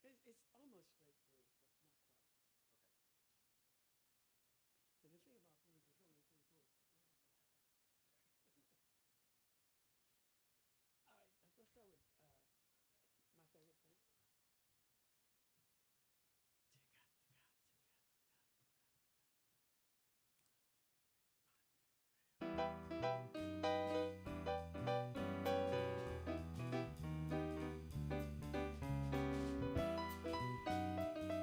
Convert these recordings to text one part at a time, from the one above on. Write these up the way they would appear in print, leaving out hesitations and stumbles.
just a standby, just in case. Key to G, right? Yeah. Okay. It's almost straight blues, but not quite. Okay. And the thing about blues, it's only 3 chords, but where did they happen? Yeah. All right, let's start with my favorite thing.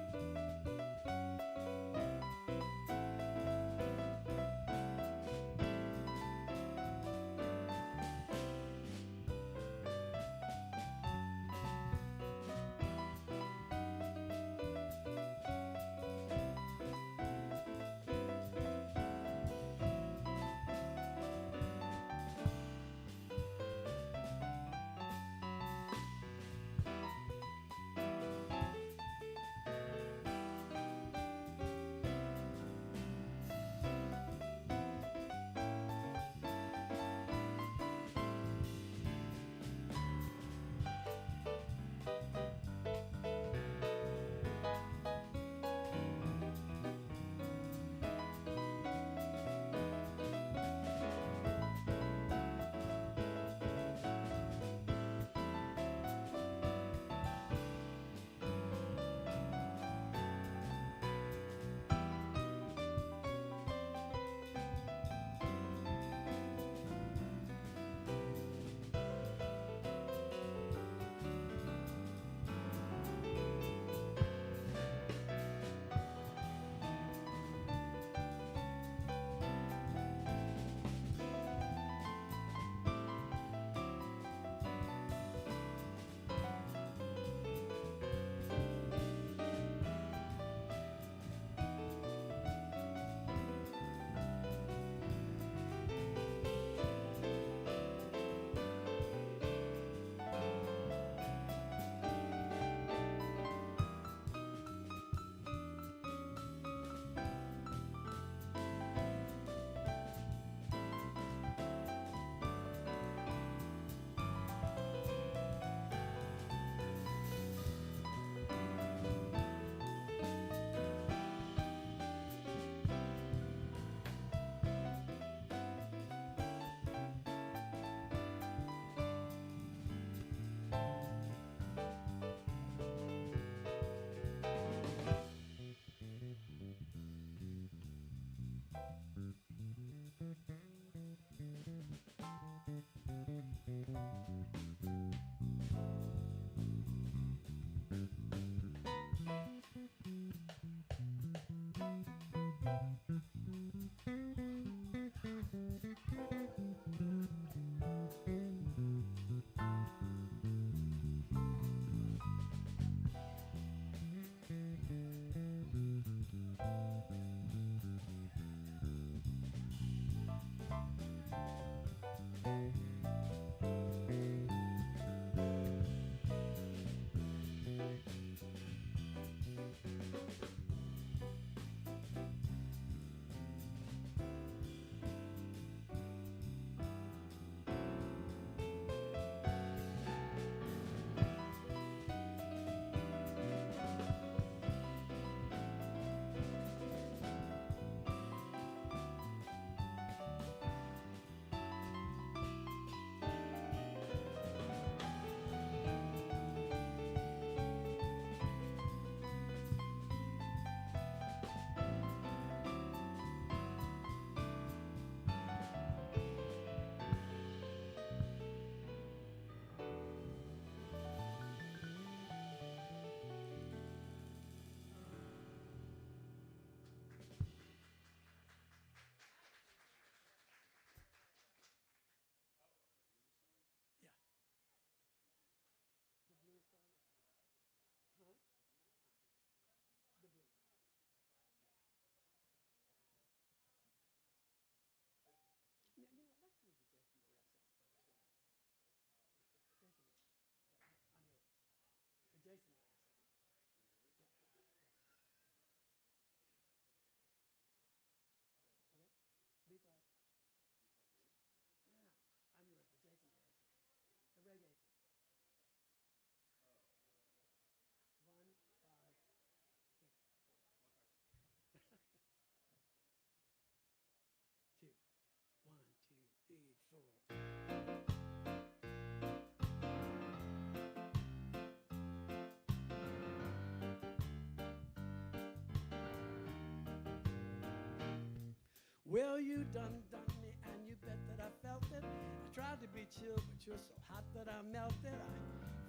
Well, you done me, and you bet that I felt it. I tried to be chill, but you're so hot that I melted. I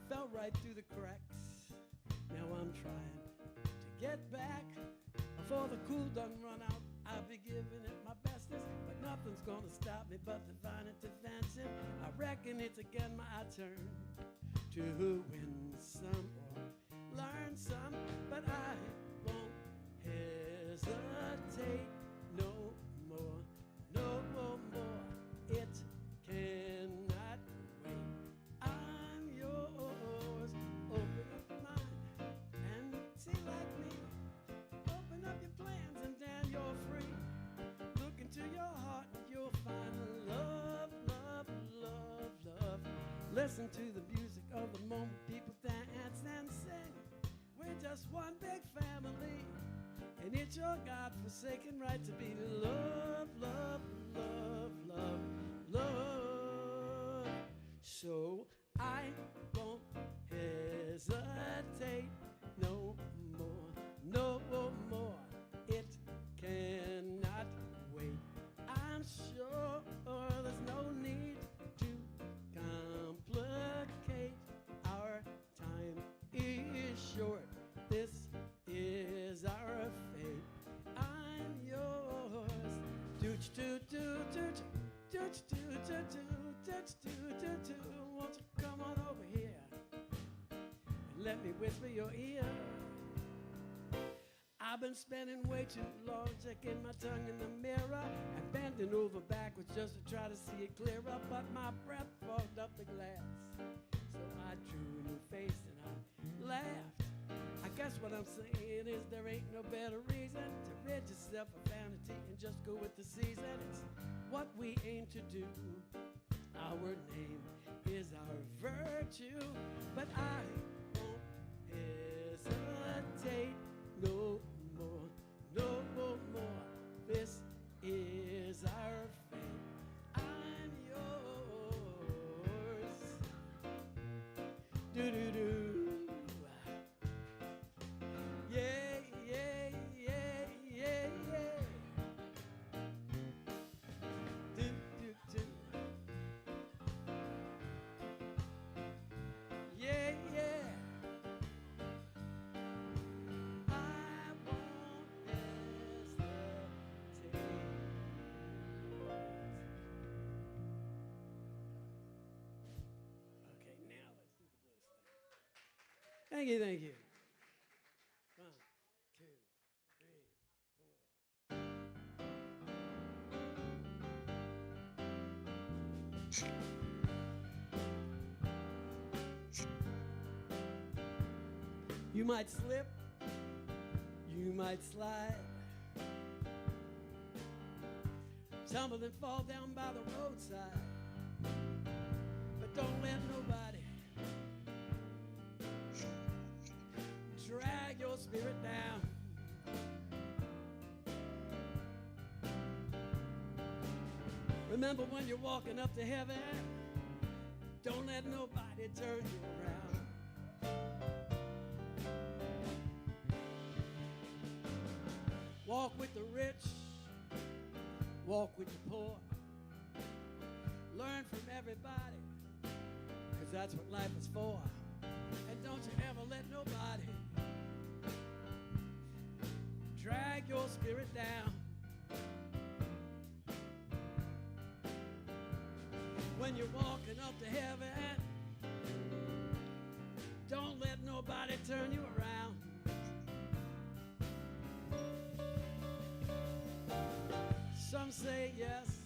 fell right through the cracks. Now I'm trying to get back. Before the cool done run out, I'll be giving it my bestest. But nothing's gonna stop me but divine intervention. I reckon it's again my turn to win some or learn some. But I won't hesitate no more, no more. It cannot wait. I'm yours. Open up your mind and see like me. Open up your plans and then you're free. Look into your heart and you'll find love, love, love, love. Listen to the music of the moment. People dance and sing. We're just one big family. And it's your God-forsaken right to be love, love, love, love, love. So I won't hesitate no more, no more. It cannot wait. I'm sure there's no need to complicate. Our time is short. This is our fate. I'm yours. Dooch doo doo dooch dooch doo doo doo dooch doo doo doo. Won't you come on over here and let me whisper your ear? I've been spending way too long checking my tongue in the mirror and bending over backwards just to try to see it clearer. But my breath fogged up the glass, so I drew a new face and I laughed. I guess what I'm saying is there ain't no better reason to rid yourself of vanity and just go with the season. It's what we aim to do. Our name is our virtue, but I won't hesitate no more, no more. This is our fate. I'm yours. Do do do. Yeah, yeah, yeah, yeah, yeah. Do do do. Yeah, yeah. I won't hesitate. Okay, now let's do the blues thing. Thank you, thank you. 1, 2, 3, 4. You might slip, you might slide, tumble and fall down by the roadside. But don't let nobody drag your spirit down. Remember when you're walking up to heaven, don't let nobody turn you around. Walk with the rich, walk with the poor. Learn from everybody, 'cause that's what life is for. And don't you ever let nobody drag your spirit down. When you're walking up to heaven, don't let nobody turn you around. Some say yes,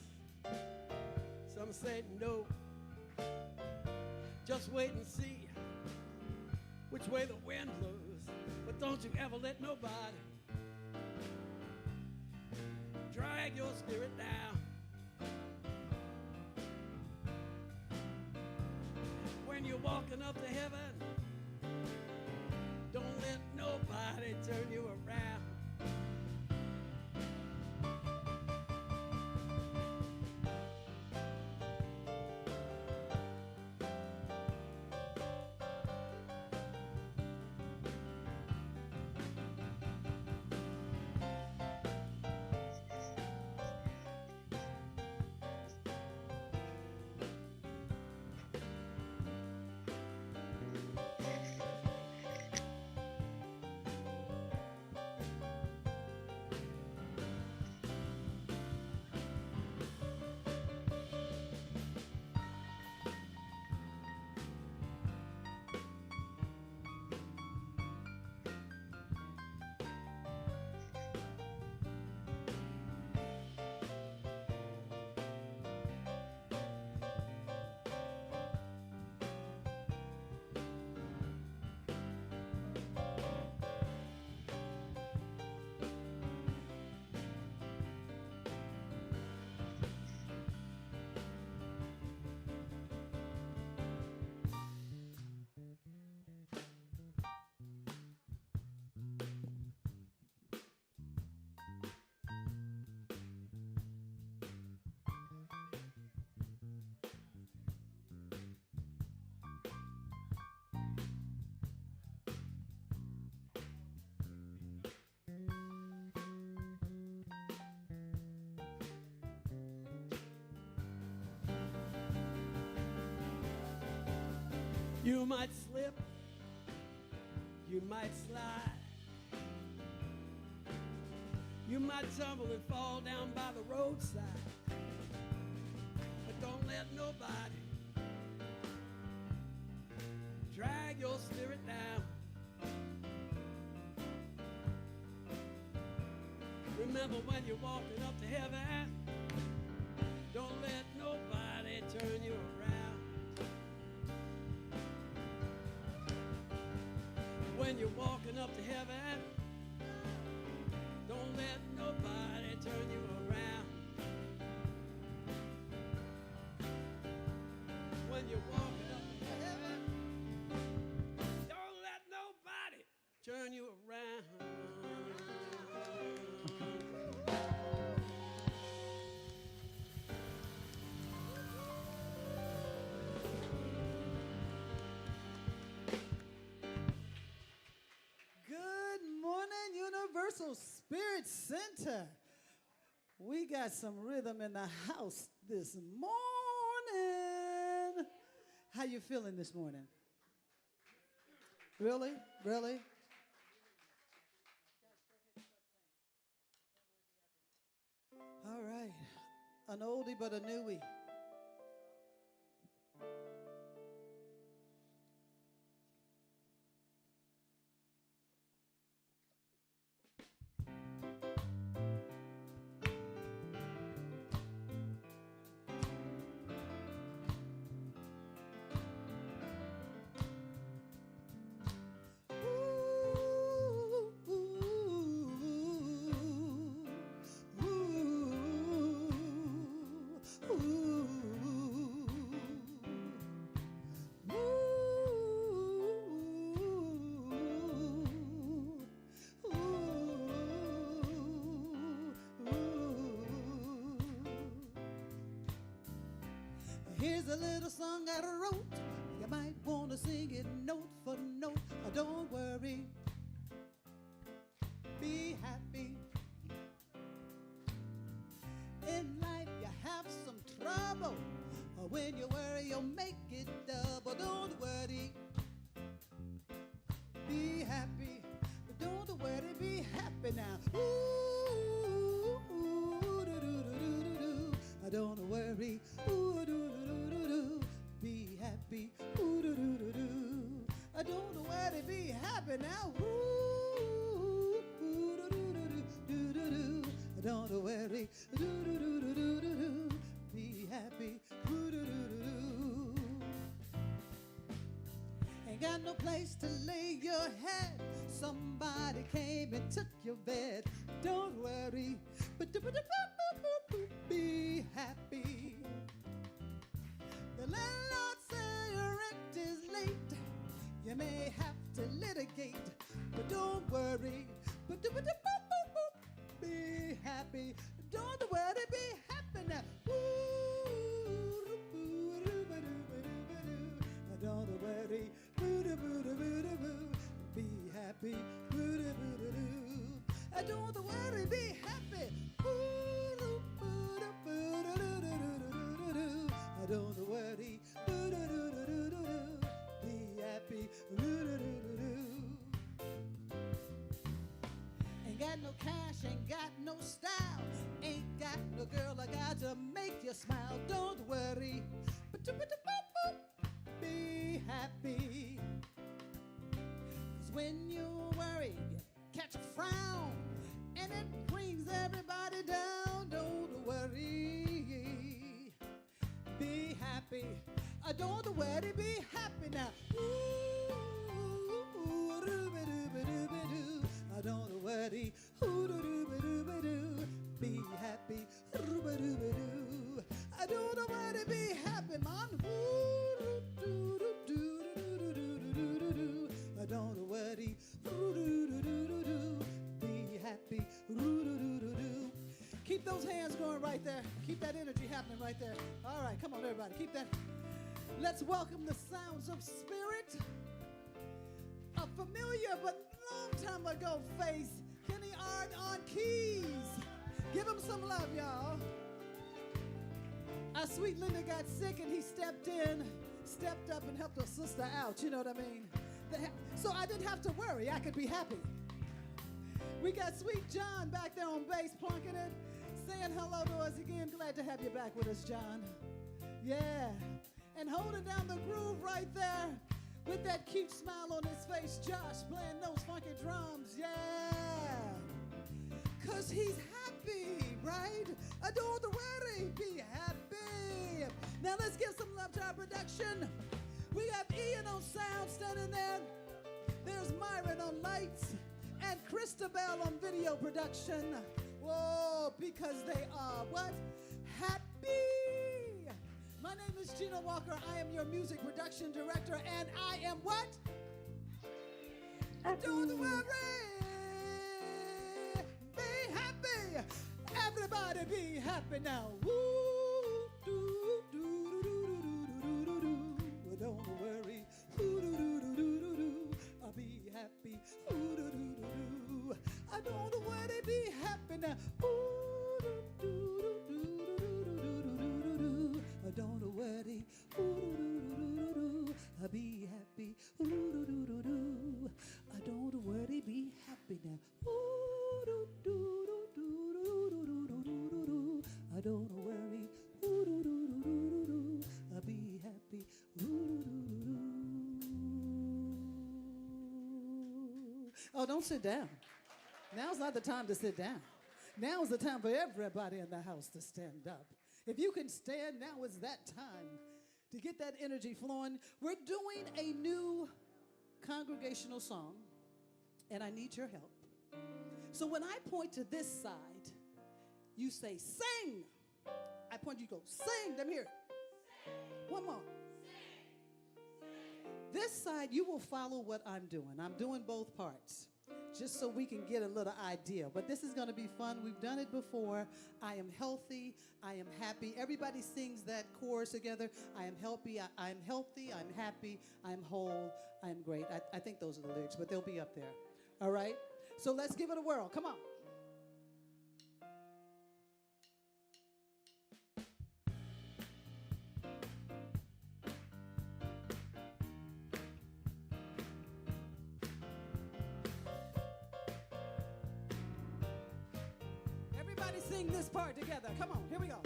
some say no. Just wait and see which way the wind blows. But don't you ever let nobody drag your spirit down. When you're walking up to heaven, don't let nobody turn you around. You might slip, you might slide, you might tumble and fall down by the roadside, but don't let nobody drag your spirit down. Remember when you're walking up to heaven, don't let nobody turn you around. When you're walking up to heaven, don't let nobody turn you around. When you're walking up to heaven, don't let nobody turn you around. Universal Spirit Center. We got some rhythm in the house this morning. How you feeling this morning? Really? Really? All right. An oldie but a newie. Here's a little song I wrote. You might want to sing it note for note. Don't worry, be happy. In life you have some trouble. When you worry you'll make it double. Don't worry, be happy. Don't worry, be happy now. Ooh, do-do-do-do-do-do. Don't worry, ooh, do-do-do-do-do. Be happy, ooh, do-do-do-do. Don't worry, be happy now. Ooh, do-do-do-do-do-do. Don't worry, do-do-do-do-do-do. Be happy, ooh, do-do-do-do. Ain't got no place to lay your head. Somebody came and took your bed. Don't worry, be happy. The landlord say your rent is late. You may have to litigate, but don't worry. Be happy. Don't worry, be happy now. Don't worry. Be happy. Don't worry, be happy. Don't worry, be happy. Ain't got no cash, ain't got no style, ain't got no girl I got to make you smile. Don't worry, be happy. 'Cause when you worry, you catch a frown, and it brings everybody down. Don't worry, be happy. Don't worry, be happy now. Don't worry, be happy. Don't worry, be happy, man. Don't worry, be happy. Keep those hands going right there. Keep that energy happening right there. All right, come on, everybody. Keep that. Let's welcome the sounds of spirit. A familiar but long time ago face, Kenny Art on keys. Give him some love, y'all. Our sweet Linda got sick and he stepped in. stepped up and helped a sister out. You know what I mean? So I didn't have to worry. I could be happy. We got Sweet John back there on bass, plunking it, saying hello to us again. Glad to have you back with us, John. Yeah. And holding down the groove right there with that cute smile on his face, Josh playing those funky drums. Yeah. Because he's happy, right? Don't worry, be happy. Now let's give some love to our production. We got Ian on sound standing there. There's Myron on lights and Christabel on video production. Whoa, because they are what? Happy. My name is Gina Walker. I am your music production director, and I am what? Happy. Don't worry. Be happy. Everybody be happy now. Woo, doo, doo, doo, doo, doo, doo, doo. Don't worry. Doo, doo, doo, doo, doo, doo. I'll be happy. Doo, doo, doo, doo, doo. I don't worry. Be happy now. Ooh, doo, doo, doo, doo, doo, doo, doo, doo, doo. Don't worry. Ooh, doo, doo, doo, doo, doo. I'll be happy. Ooh, doo, doo, doo, doo. I don't worry. Be happy now. Ooh, doo, doo, doo, doo, doo, doo, doo, doo, doo. I don't worry. Ooh, doo, doo, doo, doo, doo. I'll be happy. Ooh, doo, doo, doo, doo. Oh, don't sit down. Now's not the time to sit down. Now is the time for everybody in the house to stand up. If you can stand, now is that time to get that energy flowing. We're doing a new congregational song, and I need your help. So when I point to this side, you say, sing. I point, you go, sing. Let me hear it. One more. This side, you will follow what I'm doing. I'm doing both parts, just so we can get a little idea. But this is going to be fun. We've done it before. I am healthy. I am happy. Everybody sings that chorus together. I am healthy. I'm healthy. I'm happy. I'm whole. I'm great. I think those are the lyrics, but they'll be up there. All right? So let's give it a whirl. Come on. Everybody sing this part together. Come on, here we go.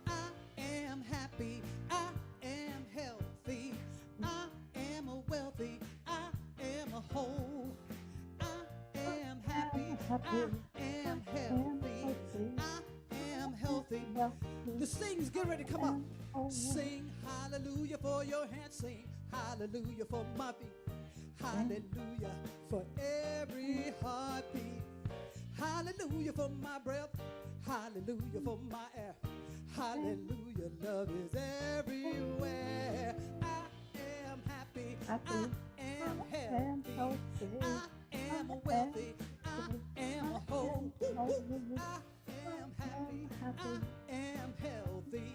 I am happy. I am healthy. I am wealthy. I am a whole. I am happy. I am healthy. I am healthy. The sing's get ready to come up. Sing hallelujah for your hands. Sing hallelujah for my feet. Hallelujah for every heartbeat. Hallelujah for my breath. Hallelujah for my air. Hallelujah, love is everywhere. I am happy. I am healthy. I am wealthy. I am whole. I am happy. I am healthy.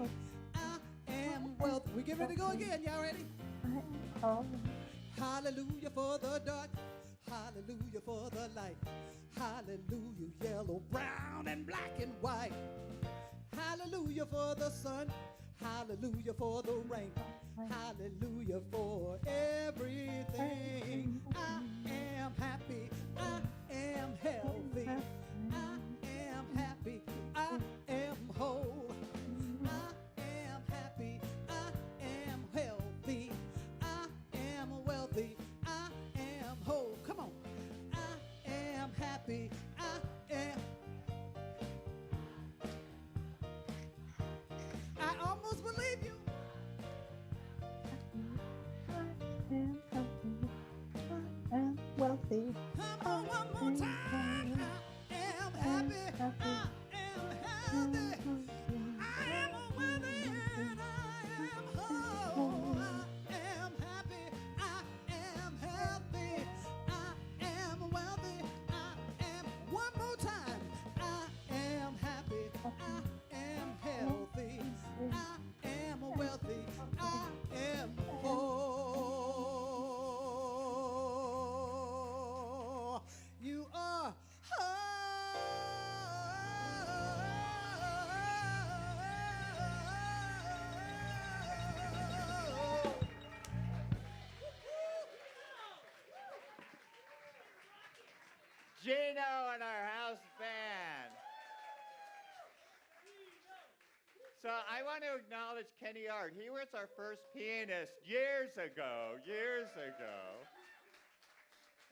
I am wealthy. We get ready to go again. Y'all ready? Hallelujah for the dark. Hallelujah for the light. Hallelujah, yellow, brown, and black and white. Hallelujah for the sun. Hallelujah for the rain. Hallelujah for everything. I am happy. I am healthy. I am happy. I am whole. I am happy. I am healthy. I am wealthy. I am whole. Come on. I am happy. I am. I almost believe you. I am healthy. I am wealthy. Come on, one more time. Gino and our house band. So I want to acknowledge Kenny Art. He was our first pianist years ago.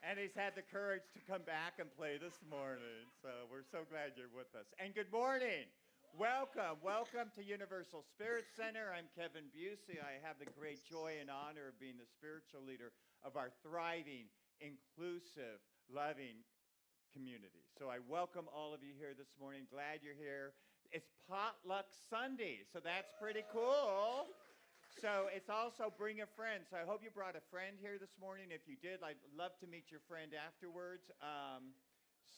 And he's had the courage to come back and play this morning. So we're so glad you're with us. And good morning. Welcome to Universal Spirit Center. I'm Kevin Busey. I have the great joy and honor of being the spiritual leader of our thriving, inclusive, loving community. So I welcome all of you here this morning. Glad you're here. It's Potluck Sunday, so that's pretty cool. So it's also bring a friend. So I hope you brought a friend here this morning. If you did, I'd love to meet your friend afterwards.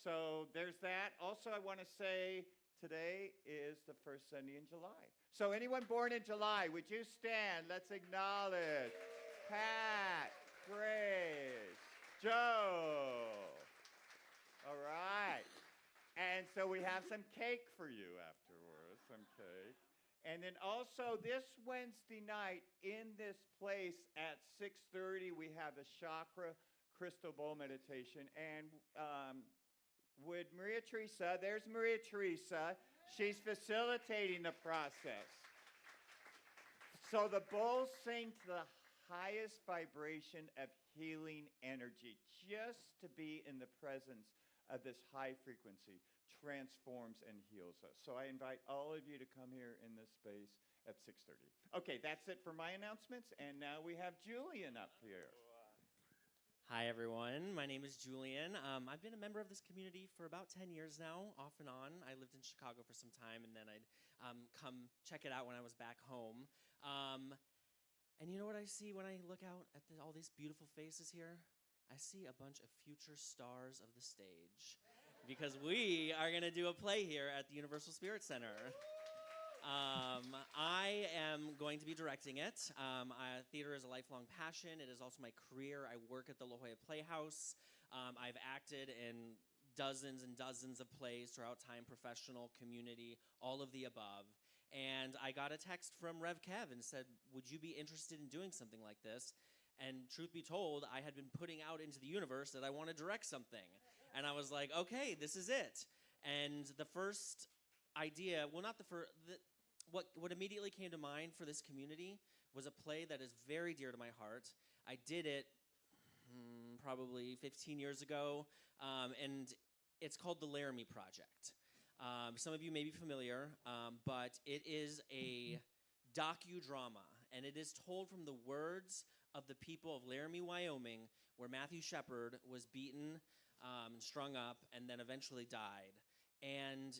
So there's that. Also, I want to say today is the first Sunday in July. So anyone born in July, would you stand? Let's acknowledge Pat, Grace, Joe. All right. And so we have some cake for you afterwards, some cake. And then also this Wednesday night in this place at 6:30, we have the chakra crystal bowl meditation. And would Maria Teresa, there's Maria Teresa, she's facilitating the process. So the bowls sing to the highest vibration of healing energy. Just to be in the presence of this high frequency transforms and heals us. So I invite all of you to come here in this space at 6:30. Okay, that's it for my announcements, and now we have Julian up here. Hi, everyone. My name is Julian. I've been a member of this community for about 10 years now, off and on. I lived in Chicago for some time, and then I'd come check it out when I was back home. And you know what I see when I look out at all these beautiful faces here? I see a bunch of future stars of the stage, because we are going to do a play here at the Universal Spirit Center. I am going to be directing it. Theater is a lifelong passion. It is also my career. I work at the La Jolla Playhouse. I've acted in dozens and dozens of plays throughout time, professional, community, all of the above. And I got a text from Rev Kev and said, would you be interested in doing something like this? And truth be told, I had been putting out into the universe that I want to direct something. And I was like, okay, this is it. And the first idea, well, not the first, what immediately came to mind for this community was a play that is very dear to my heart. I did it probably 15 years ago, and it's called The Laramie Project. Some of you may be familiar, but it is a docudrama, and it is told from the words of the people of Laramie, Wyoming, where Matthew Shepard was beaten and strung up and then eventually died. And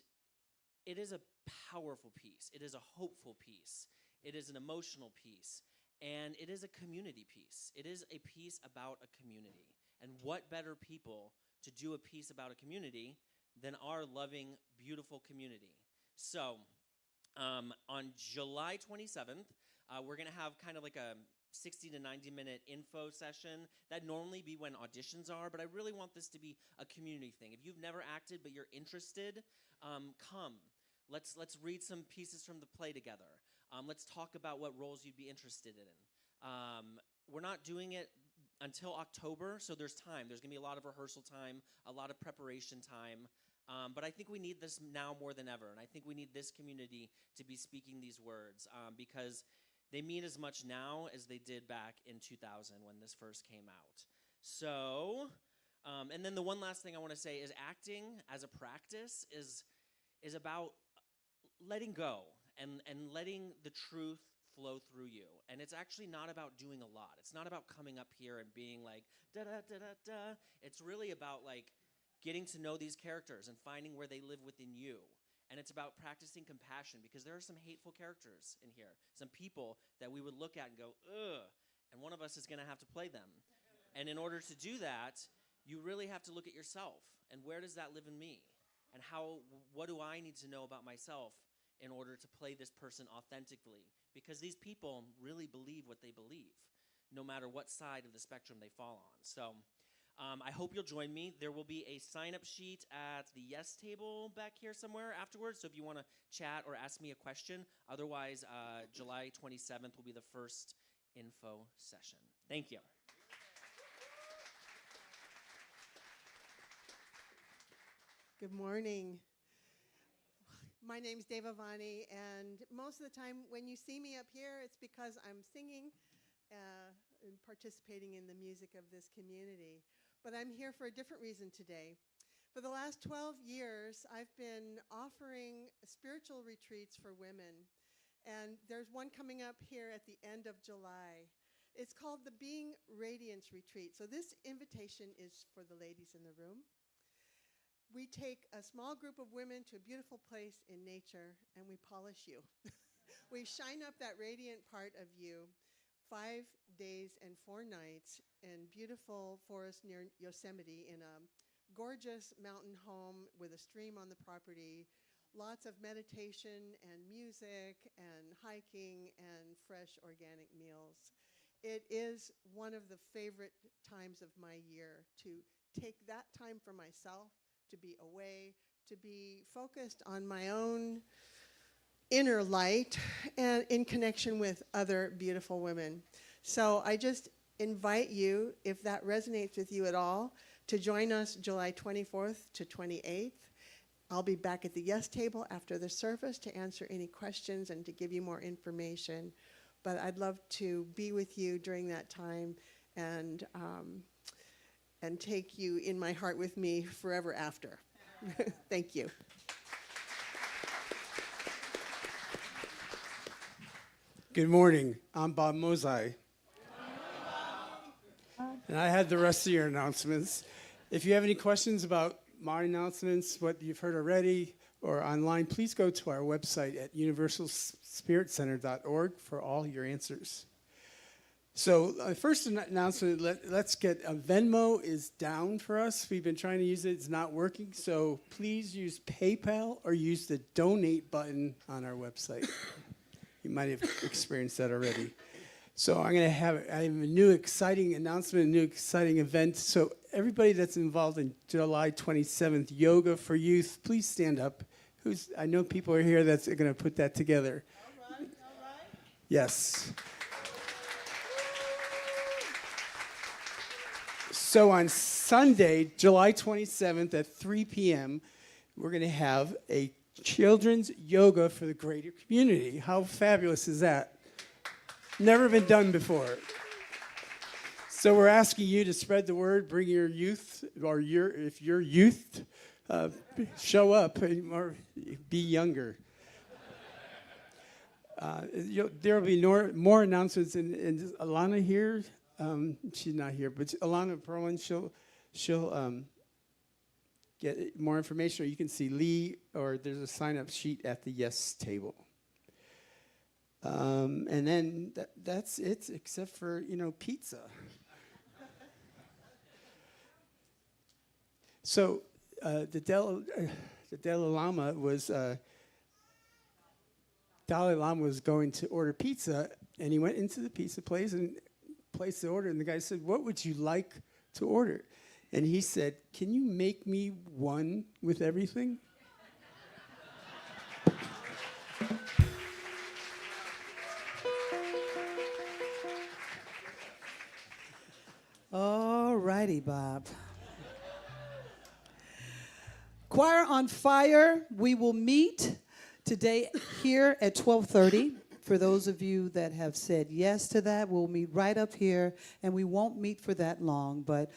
it is a powerful piece. It is a hopeful piece. It is an emotional piece. And it is a community piece. It is a piece about a community. And what better people to do a piece about a community than our loving, beautiful community? So on July 27th, we're going to have kind of like a 60 to 90-minute info session. That'd normally be when auditions are, but I really want this to be a community thing. If you've never acted but you're interested, come. Let's read some pieces from the play together. Let's talk about what roles you'd be interested in. We're not doing it until October, so there's time. There's going to be a lot of rehearsal time, a lot of preparation time. But I think we need this now more than ever, and I think we need this community to be speaking these words because they mean as much now as they did back in 2000 when this first came out. So, and then the one last thing I want to say is acting as a practice is about letting go and letting the truth flow through you. And it's actually not about doing a lot. It's not about coming up here and being like, da-da-da-da-da. It's really about like getting to know these characters and finding where they live within you. And it's about practicing compassion because there are some hateful characters in here, some people that we would look at and go, ugh, and one of us is going to have to play them. And in order to do that, you really have to look at yourself and where does that live in me? And what do I need to know about myself in order to play this person authentically? Because these people really believe what they believe, no matter what side of the spectrum they fall on. So I hope you'll join me. There will be a sign-up sheet at the Yes table back here somewhere afterwards, so if you want to chat or ask me a question. Otherwise, July 27th will be the first info session. Thank you. Good morning. My name's Deva Vani, and most of the time when you see me up here, it's because I'm singing and participating in the music of this community. But I'm here for a different reason today. For the last 12 years, I've been offering spiritual retreats for women, and there's one coming up here at the end of July. It's called the Being Radiance Retreat. So this invitation is for the ladies in the room. We take a small group of women to a beautiful place in nature, and we polish you. We shine up that radiant part of you 5 days and 4 nights in beautiful forest near Yosemite in a gorgeous mountain home with a stream on the property, lots of meditation and music and hiking and fresh organic meals. It is one of the favorite times of my year to take that time for myself, to be away, to be focused on my own inner light and in connection with other beautiful women. So I just invite you, if that resonates with you at all, to join us July 24th to 28th. I'll be back at the Yes table after the service to answer any questions and to give you more information. But I'd love to be with you during that time and take you in my heart with me forever after. Thank you. Good morning. I'm Bob Mosai. And I had the rest of your announcements. If you have any questions about my announcements, what you've heard already, or online, please go to our website at universalspiritcenter.org for all your answers. So first announcement, let's get Venmo is down for us. We've been trying to use it. It's not working. So please use PayPal or use the donate button on our website. You might have experienced that already. So I have a new exciting announcement, a new exciting event. So everybody that's involved in July 27th, Yoga for Youth, please stand up. I know people are here that's going to put that together. All right. Yes. So on Sunday, July 27th at 3 p.m., we're going to have a children's yoga for the greater community. How fabulous is that? Never been done before. So we're asking you to spread the word, bring your youth, or if you're youth, show up or be younger. There will be more announcements. And is Alana here? She's not here, but Alana Perlin, she'll get more information, or you can see Lee, or there's a sign-up sheet at the Yes table. And then that's it, except for, pizza. So the Dalai Lama was going to order pizza, and he went into the pizza place and placed the order, and the guy said, "What would you like to order?" And he said, "Can you make me one with everything?" All righty, Bob. Choir on Fire, we will meet today here at 12:30. For those of you that have said yes to that, we'll meet right up here, and we won't meet for that long. But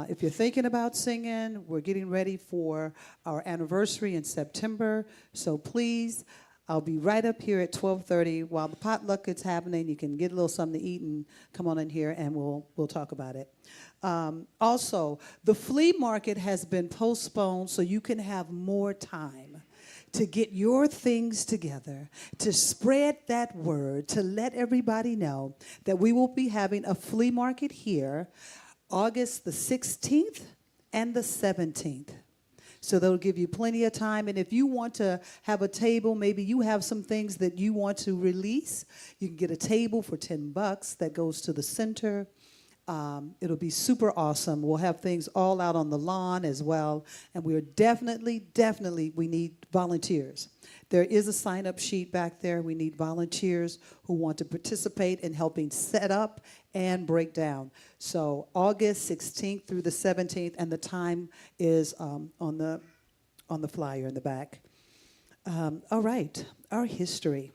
if you're thinking about singing, we're getting ready for our anniversary in September. So please, I'll be right up here at 12:30 while the potluck is happening. You can get a little something to eat and come on in here, and we'll talk about it. Also, the flea market has been postponed, so you can have more time to get your things together, to spread that word, to let everybody know that we will be having a flea market here August the 16th and the 17th. So they'll give you plenty of time. And if you want to have a table, maybe you have some things that you want to release, you can get a table for $10 that goes to the center. It'll be super awesome. We'll have things all out on the lawn as well. And we are definitely, we need volunteers. There is a sign-up sheet back there. We need volunteers who want to participate in helping set up and break down. So August 16th through the 17th, and the time is on the on the flyer in the back. All right, our history.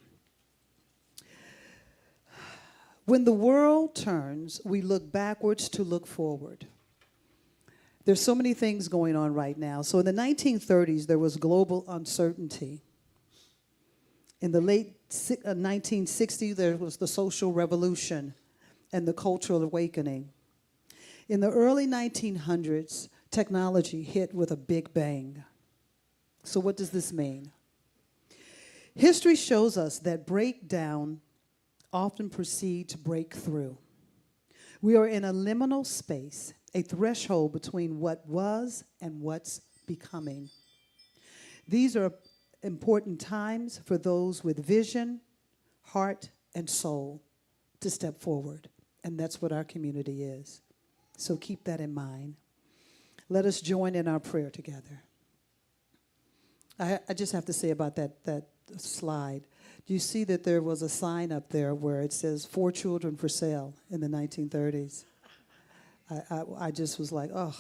When the world turns, we look backwards to look forward. There's so many things going on right now. So in the 1930s, there was global uncertainty. In the late 1960s, there was the social revolution and the cultural awakening. In the early 1900s, technology hit with a big bang. So what does this mean? History shows us that breakdown often precedes breakthrough. We are in a liminal space, a threshold between what was and what's becoming. These are important times for those with vision, heart, and soul to step forward. And that's what our community is. So keep that in mind. Let us join in our prayer together. I just have to say about that slide. Do you see that there was a sign up there where it says 4 children for sale in the 1930s? I just was like, oh.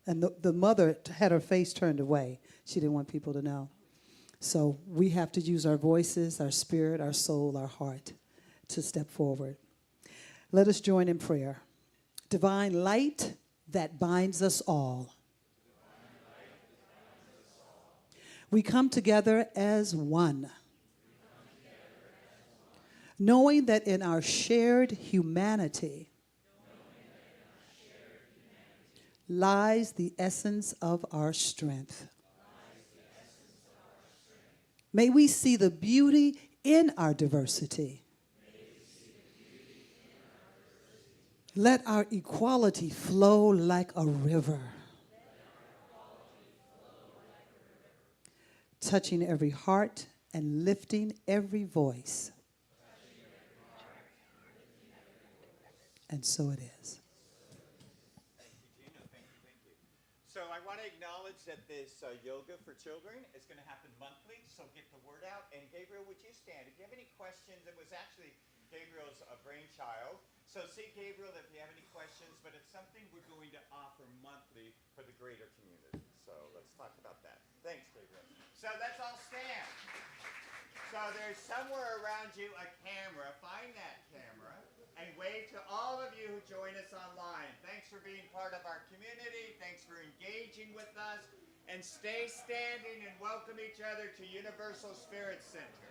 And the mother had her face turned away. She didn't want people to know. So we have to use our voices, our spirit, our soul, our heart to step forward. Let us join in prayer. Divine light that binds us all. We come together as one, knowing that in our shared humanity lies the essence of our strength. May we see the beauty in our diversity. Let our equality flow like a river, touching every heart and lifting every voice. And so it is. So I want to acknowledge that this yoga for children is going to happen monthly, so get the word out. And Gabriel, would you stand? If you have any questions, it was actually Gabriel's brainchild. So see Gabriel if you have any questions, but it's something we're going to offer monthly for the greater community. So let's talk about that. Thanks, Gabriel. So let's all stand. So there's somewhere around you a camera. Find that camera and wave to all of you who join us online. Thanks for being part of our community. Thanks for engaging with us. And stay standing and welcome each other to Universal Spirit Center.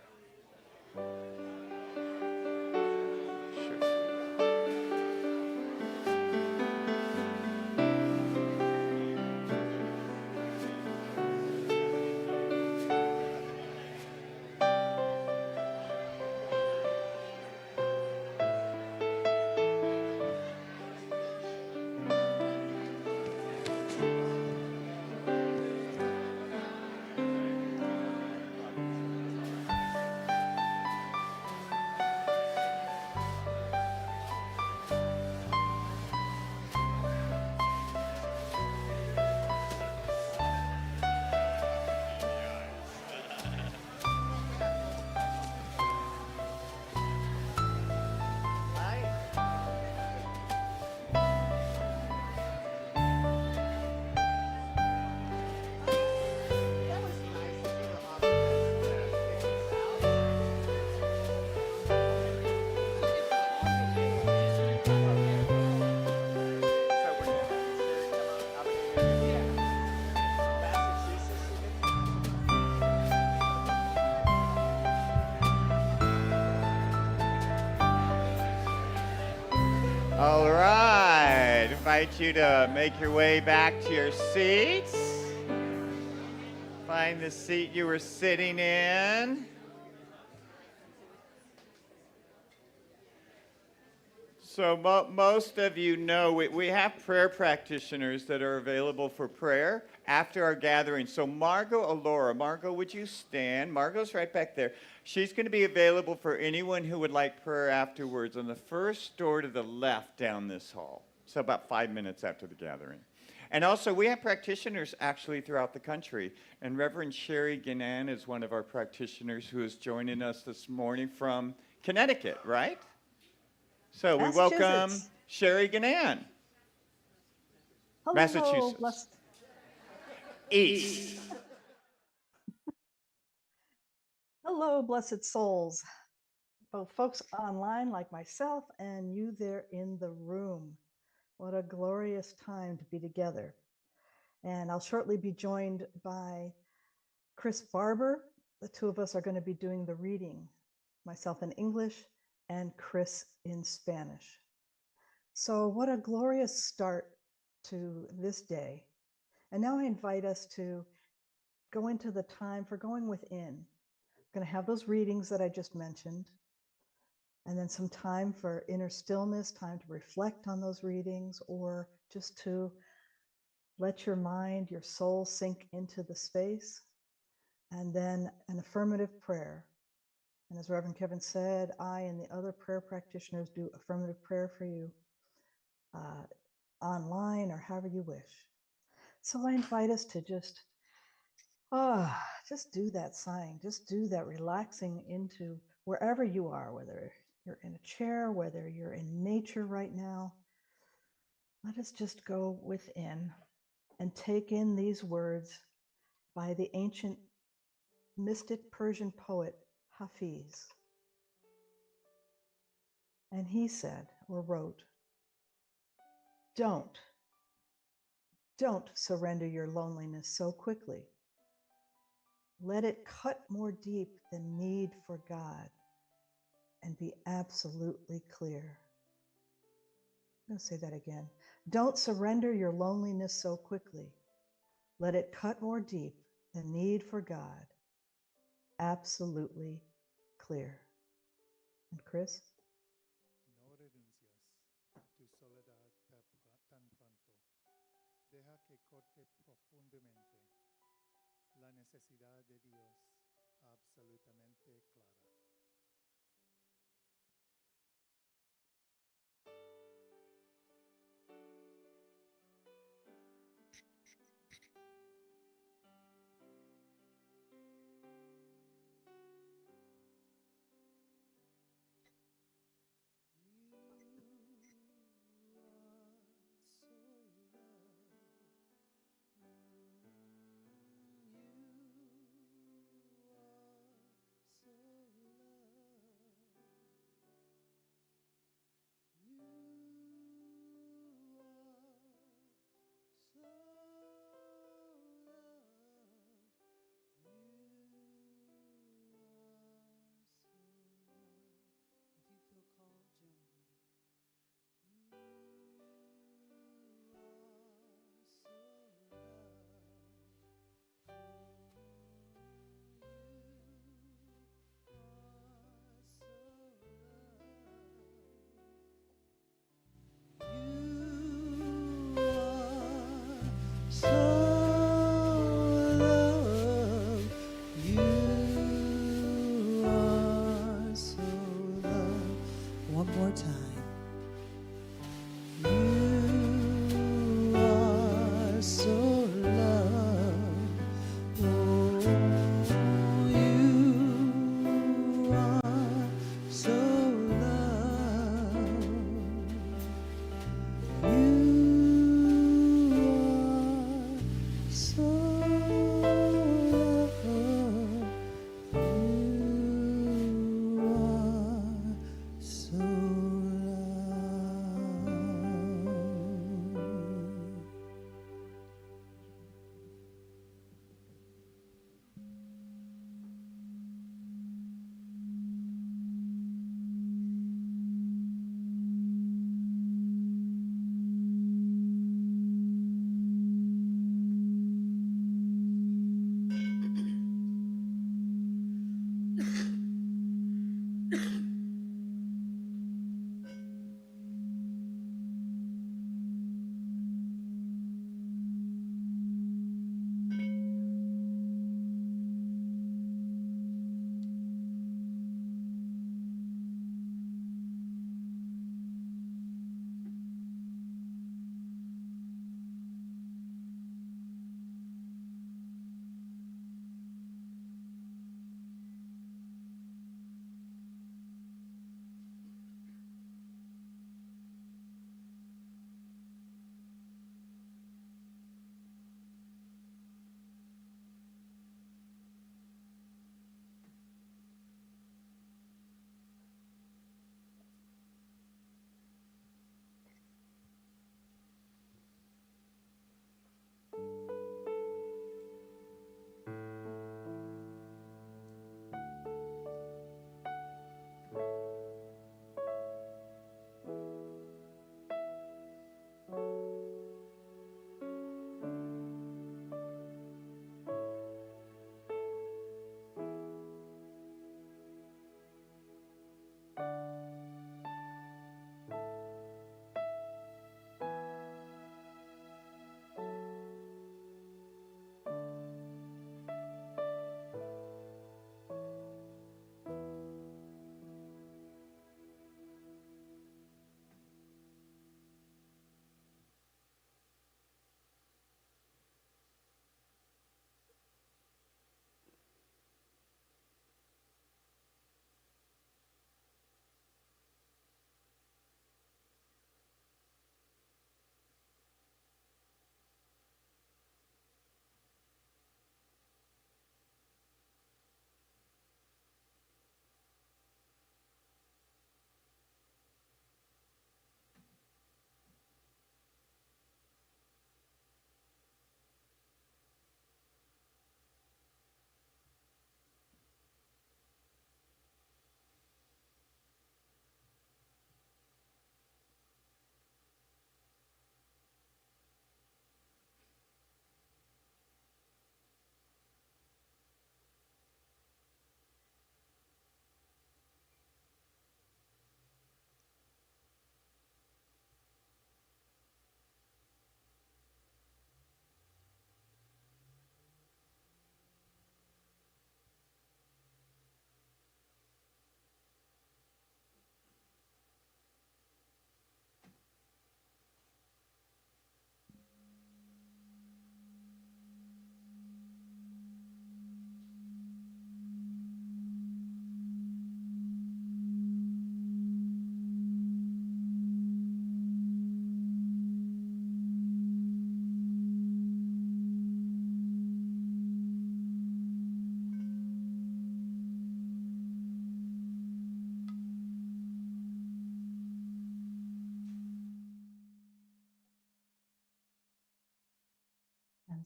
All right, invite you to make your way back to your seats. Find the seat you were sitting in. So most of you know we have prayer practitioners that are available for prayer after our gathering. So Margot Alora, Margot, would you stand? Margot's right back there. She's going to be available for anyone who would like prayer afterwards on the first door to the left down this hall. So about 5 minutes after the gathering. And also we have practitioners actually throughout the country. And Reverend Sherry Gannan is one of our practitioners who is joining us this morning from Connecticut, right? So we welcome Sherry Gannan. Hello, Massachusetts. East. Hello, blessed souls, both folks online like myself and you there in the room. What a glorious time to be together. And I'll shortly be joined by Chris Barber. The two of us are going to be doing the reading, myself in English and Chris in Spanish. So what a glorious start to this day. And now I invite us to go into the time for going within. We're going to have those readings that I just mentioned, and then some time for inner stillness, time to reflect on those readings, or just to let your mind, your soul sink into the space, and then an affirmative prayer. And as Reverend Kevin said, I and the other prayer practitioners do affirmative prayer for you online or however you wish. So I invite us to just do that sighing, just do that relaxing into wherever you are, whether you're in a chair, whether you're in nature right now. Let us just go within and take in these words by the ancient mystic Persian poet Hafiz. And he said or wrote, don't surrender your loneliness so quickly. Let it cut more deep than need for God and be absolutely clear. I'm going to say that again. Don't surrender your loneliness so quickly. Let it cut more deep than need for God. Absolutely clear. And Chris? No renuncias tu soledad tan pronto. Deja que corte profundamente la necesidad de Dios absolutamente clara.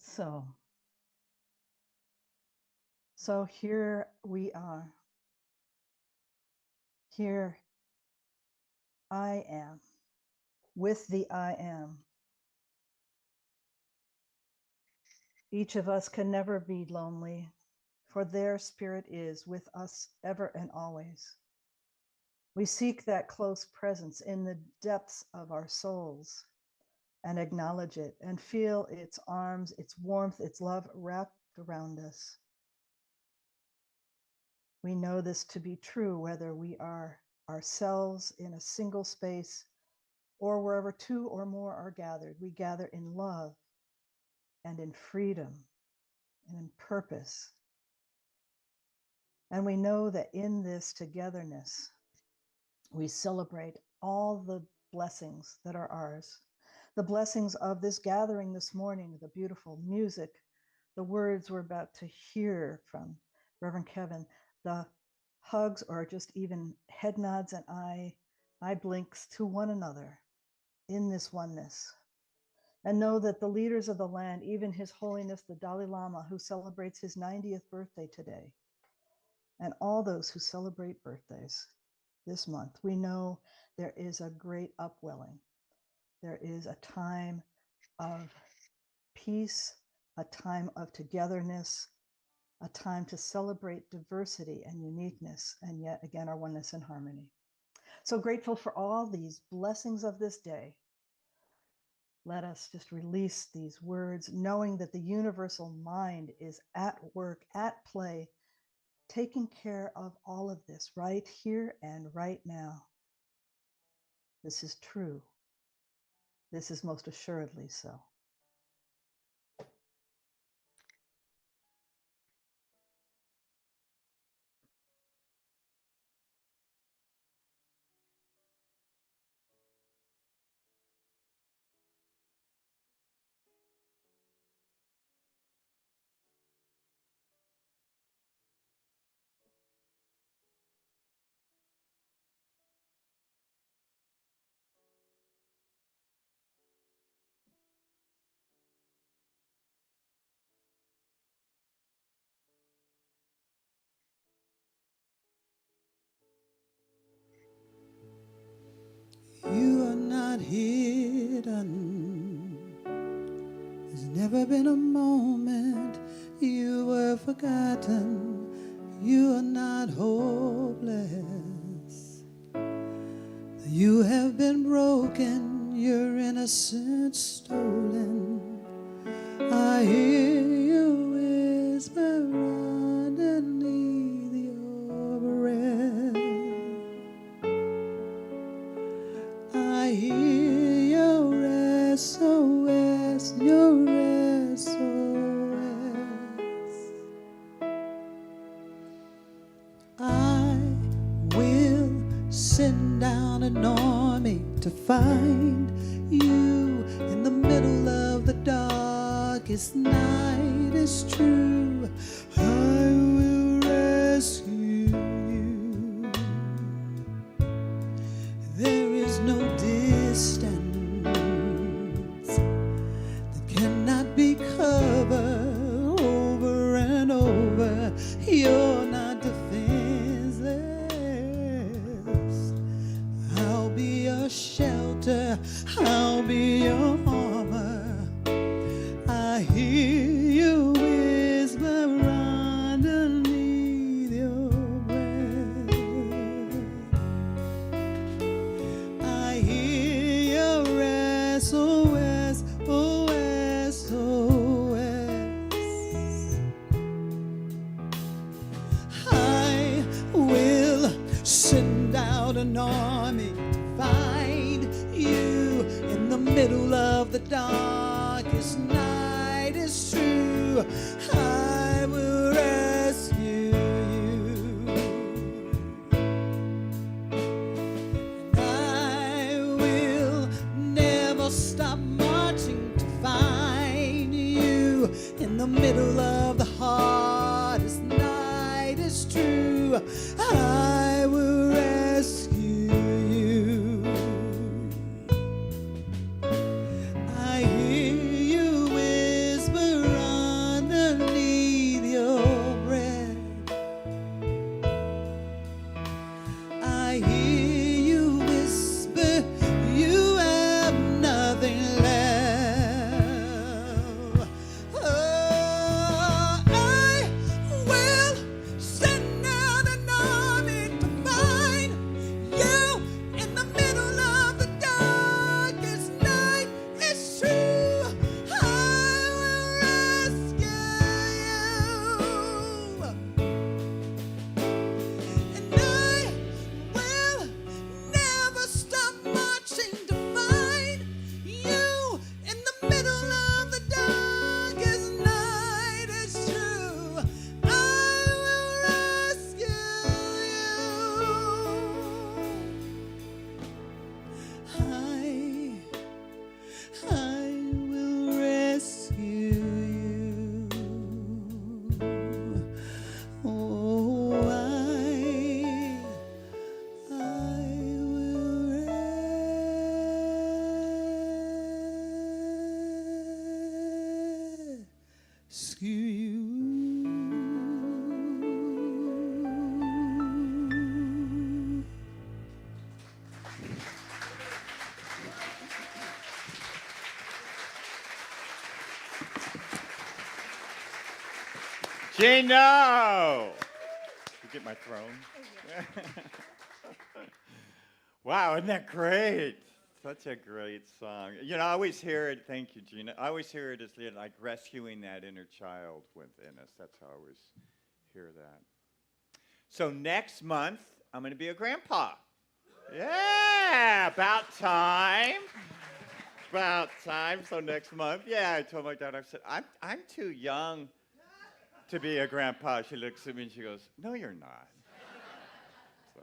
So here we are. Here I am with the I am. Each of us can never be lonely, for their spirit is with us ever and always. We seek that close presence in the depths of our souls and acknowledge it and feel its arms, its warmth, its love wrapped around us. We know this to be true whether we are ourselves in a single space or wherever two or more are gathered. We gather in love and in freedom and in purpose. And we know that in this togetherness, we celebrate all the blessings that are ours. The blessings of this gathering this morning, the beautiful music, the words we're about to hear from Reverend Kevin, the hugs or just even head nods and eye blinks to one another in this oneness. And know that the leaders of the land, even His Holiness the Dalai Lama, who celebrates his 90th birthday today, and all those who celebrate birthdays this month, we know there is a great upwelling. There is a time of peace, a time of togetherness, a time to celebrate diversity and uniqueness, and yet again, our oneness and harmony. So grateful for all these blessings of this day. Let us just release these words, knowing that the universal mind is at work, at play, taking care of all of this right here and right now. This is true. This is most assuredly so. You are not hidden. There's never been a moment you were forgotten. You are not hopeless. You have been broken, your innocence stolen. I hear you whisper underneath your breath. I hear your SOS, your SOS. I will send down an army to find you in the middle of the darkest night. It's true, I will rescue you. There is no distance that cannot be covered over and over. You're not defenseless. I'll be your shelter, I'll be your armor. I hear you whisper underneath your breath. I hear your SOS, OS, OS. I will send out an army to find you in the middle of the darkest night. It's true, I will rescue you. I will never stop marching to find you in the middle of the hardest night. It's true, I will rescue you. I hear you whisper Gino! You get my throne? Wow, isn't that great? Such a great song. You know, I always hear it, thank you, Gina. I always hear it as like rescuing that inner child within us. That's how I always hear that. So next month, I'm going to be a grandpa. Yeah, about time. About time. So next month, yeah, I told my daughter, I said, I'm too young to be a grandpa. She looks at me and she goes, no, you're not. So,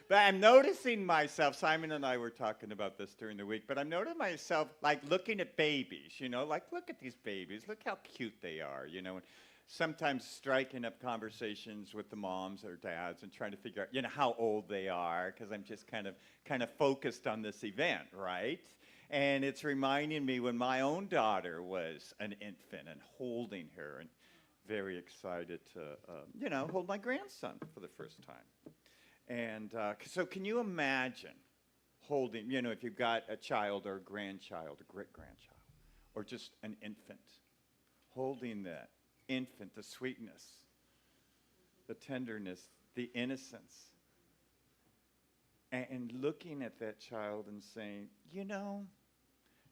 but I'm noticing myself, Simon and I were talking about this during the week, but I'm noticing myself like looking at babies, you know, like look at these babies, look how cute they are, you know, and sometimes striking up conversations with the moms or dads and trying to figure out, you know, how old they are, because I'm just kind of focused on this event, right? And it's reminding me when my own daughter was an infant and holding her and very excited to, you know, hold my grandson for the first time. And so can you imagine holding, you know, if you've got a child or a grandchild, a great-grandchild, or just an infant, holding that infant, the sweetness, the tenderness, the innocence, and looking at that child and saying, you know,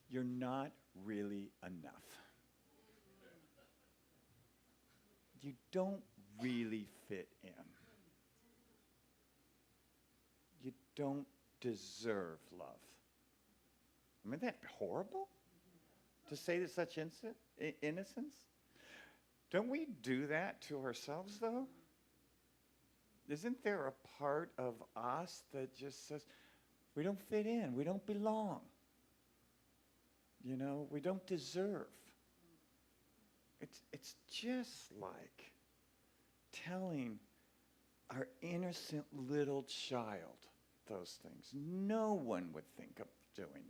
you're not really enough. You don't really fit in. You don't deserve love. I mean, isn't that horrible to say to such innocence? Don't we do that to ourselves, though? Isn't there a part of us that just says, we don't fit in, we don't belong? You know, we don't deserve. It's just like telling our innocent little child those things. No one would think of doing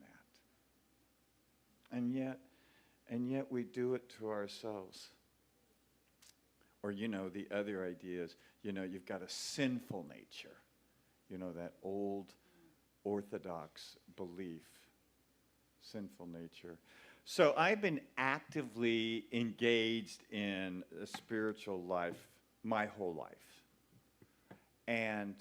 that. And yet we do it to ourselves. Or, you know, the other idea is, you know, you've got a sinful nature. You know, that old orthodox belief, sinful nature. So I've been actively engaged in a spiritual life my whole life. And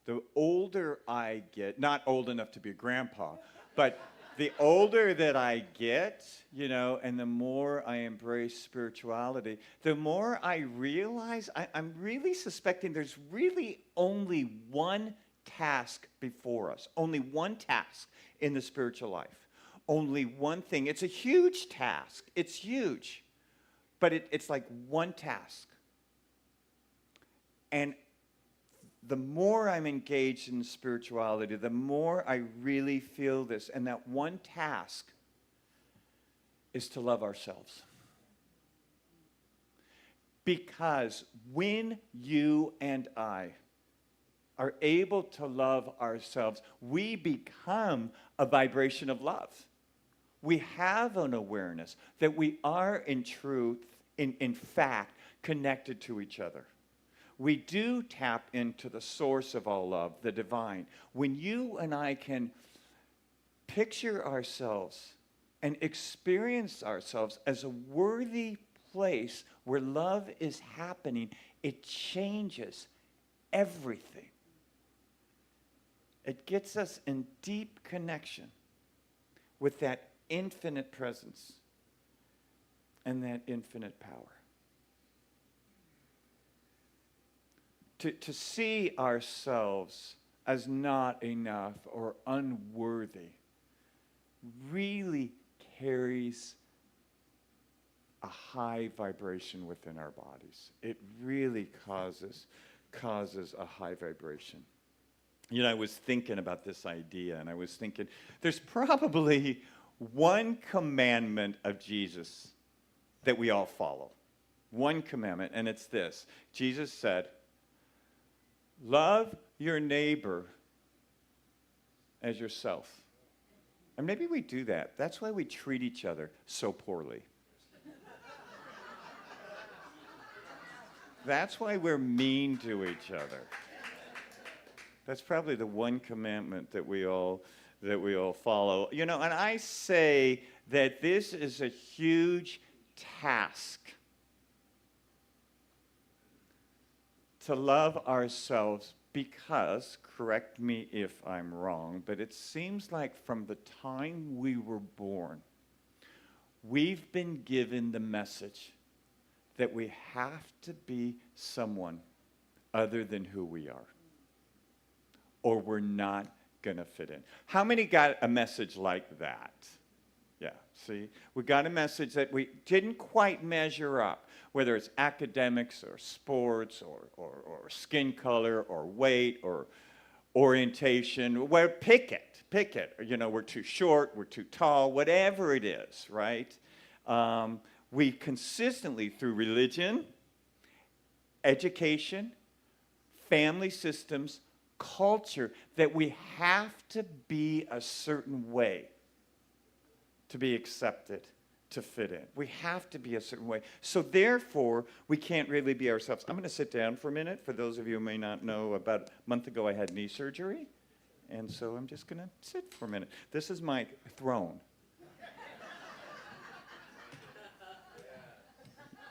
the older I get, not old enough to be a grandpa, but the older that I get, you know, and the more I embrace spirituality, the more I realize I'm really suspecting there's really only one task before us, only one task in the spiritual life. Only one thing. It's a huge task. It's huge. But it's like one task. And the more I'm engaged in spirituality, the more I really feel this. And that one task is to love ourselves. Because when you and I are able to love ourselves, we become a vibration of love. We have an awareness that we are in truth, in fact, connected to each other. We do tap into the source of all love, the divine. When you and I can picture ourselves and experience ourselves as a worthy place where love is happening, it changes everything. It gets us in deep connection with that infinite presence and that infinite power. To see ourselves as not enough or unworthy really carries a high vibration within our bodies. It really causes a high vibration. You know, I was thinking about this idea, and I was thinking, there's probably one commandment of Jesus that we all follow. One commandment, and it's this. Jesus said, love your neighbor as yourself. And maybe we do that. That's why we treat each other so poorly. That's why we're mean to each other. That's probably the one commandment that we all follow. You know, and I say that this is a huge task to love ourselves because, correct me if I'm wrong, but it seems like from the time we were born, we've been given the message that we have to be someone other than who we are, or we're not going to fit in. How many got a message like that? Yeah, see? We got a message that we didn't quite measure up, whether it's academics or sports or skin color or weight or orientation. Well, pick it. You know, we're too short, we're too tall, whatever it is, right? We consistently, through religion, education, family systems, culture, that we have to be a certain way to be accepted, to fit in. We have to be a certain way. So therefore, we can't really be ourselves. I'm going to sit down for a minute. For those of you who may not know, about a month ago I had knee surgery. And so I'm just going to sit for a minute. This is my throne.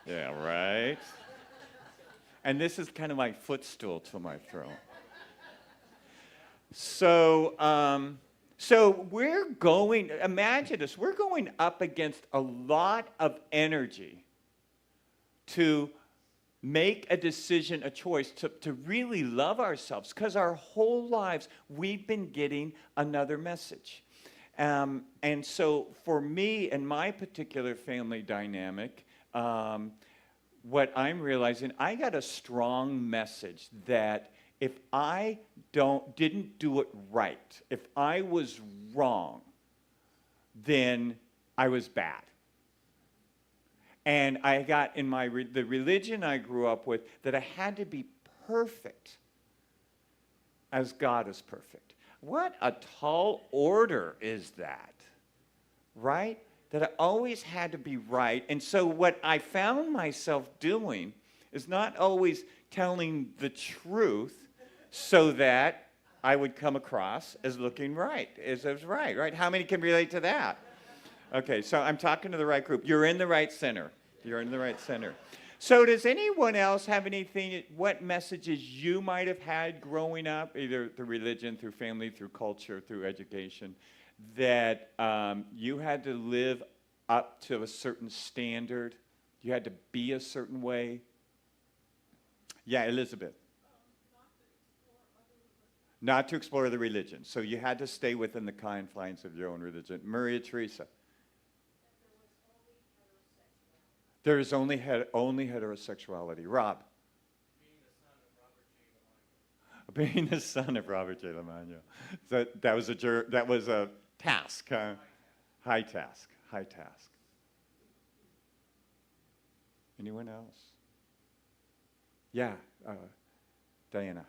Yeah, right? And this is kind of my footstool to my throne. So we're going, imagine this, we're going up against a lot of energy to make a decision, a choice, to really love ourselves, because our whole lives we've been getting another message. And so for me and my particular family dynamic, what I'm realizing, I got a strong message that if I didn't do it right, if I was wrong, then I was bad. And I got in the religion I grew up with that I had to be perfect as God is perfect. What a tall order is that, right? That I always had to be right. And so what I found myself doing is not always telling the truth so that I would come across as looking right, as I was right? How many can relate to that? Okay, so I'm talking to the right group. You're in the right center. You're in the right center. So does anyone else have anything, what messages you might have had growing up, either through religion, through family, through culture, through education, that you had to live up to a certain standard? You had to be a certain way? Yeah, Elizabeth. Not to explore the religion. So you had to stay within the confines of your own religion. Maria Teresa. There is only heterosexuality. Rob. Being the son of Robert J. Lamagno. That was a task, huh? High task. Anyone else? Yeah, Diana.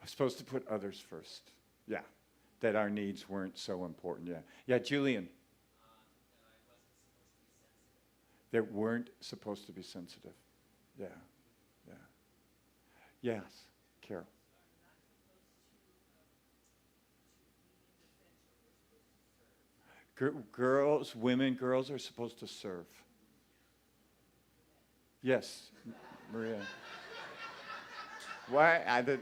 I was supposed to put others first. Yeah, that our needs weren't so important. Yeah, Julian. That weren't supposed to be sensitive. Yeah. Yes, Carol. Girls are supposed to serve. Yes, Maria. Why?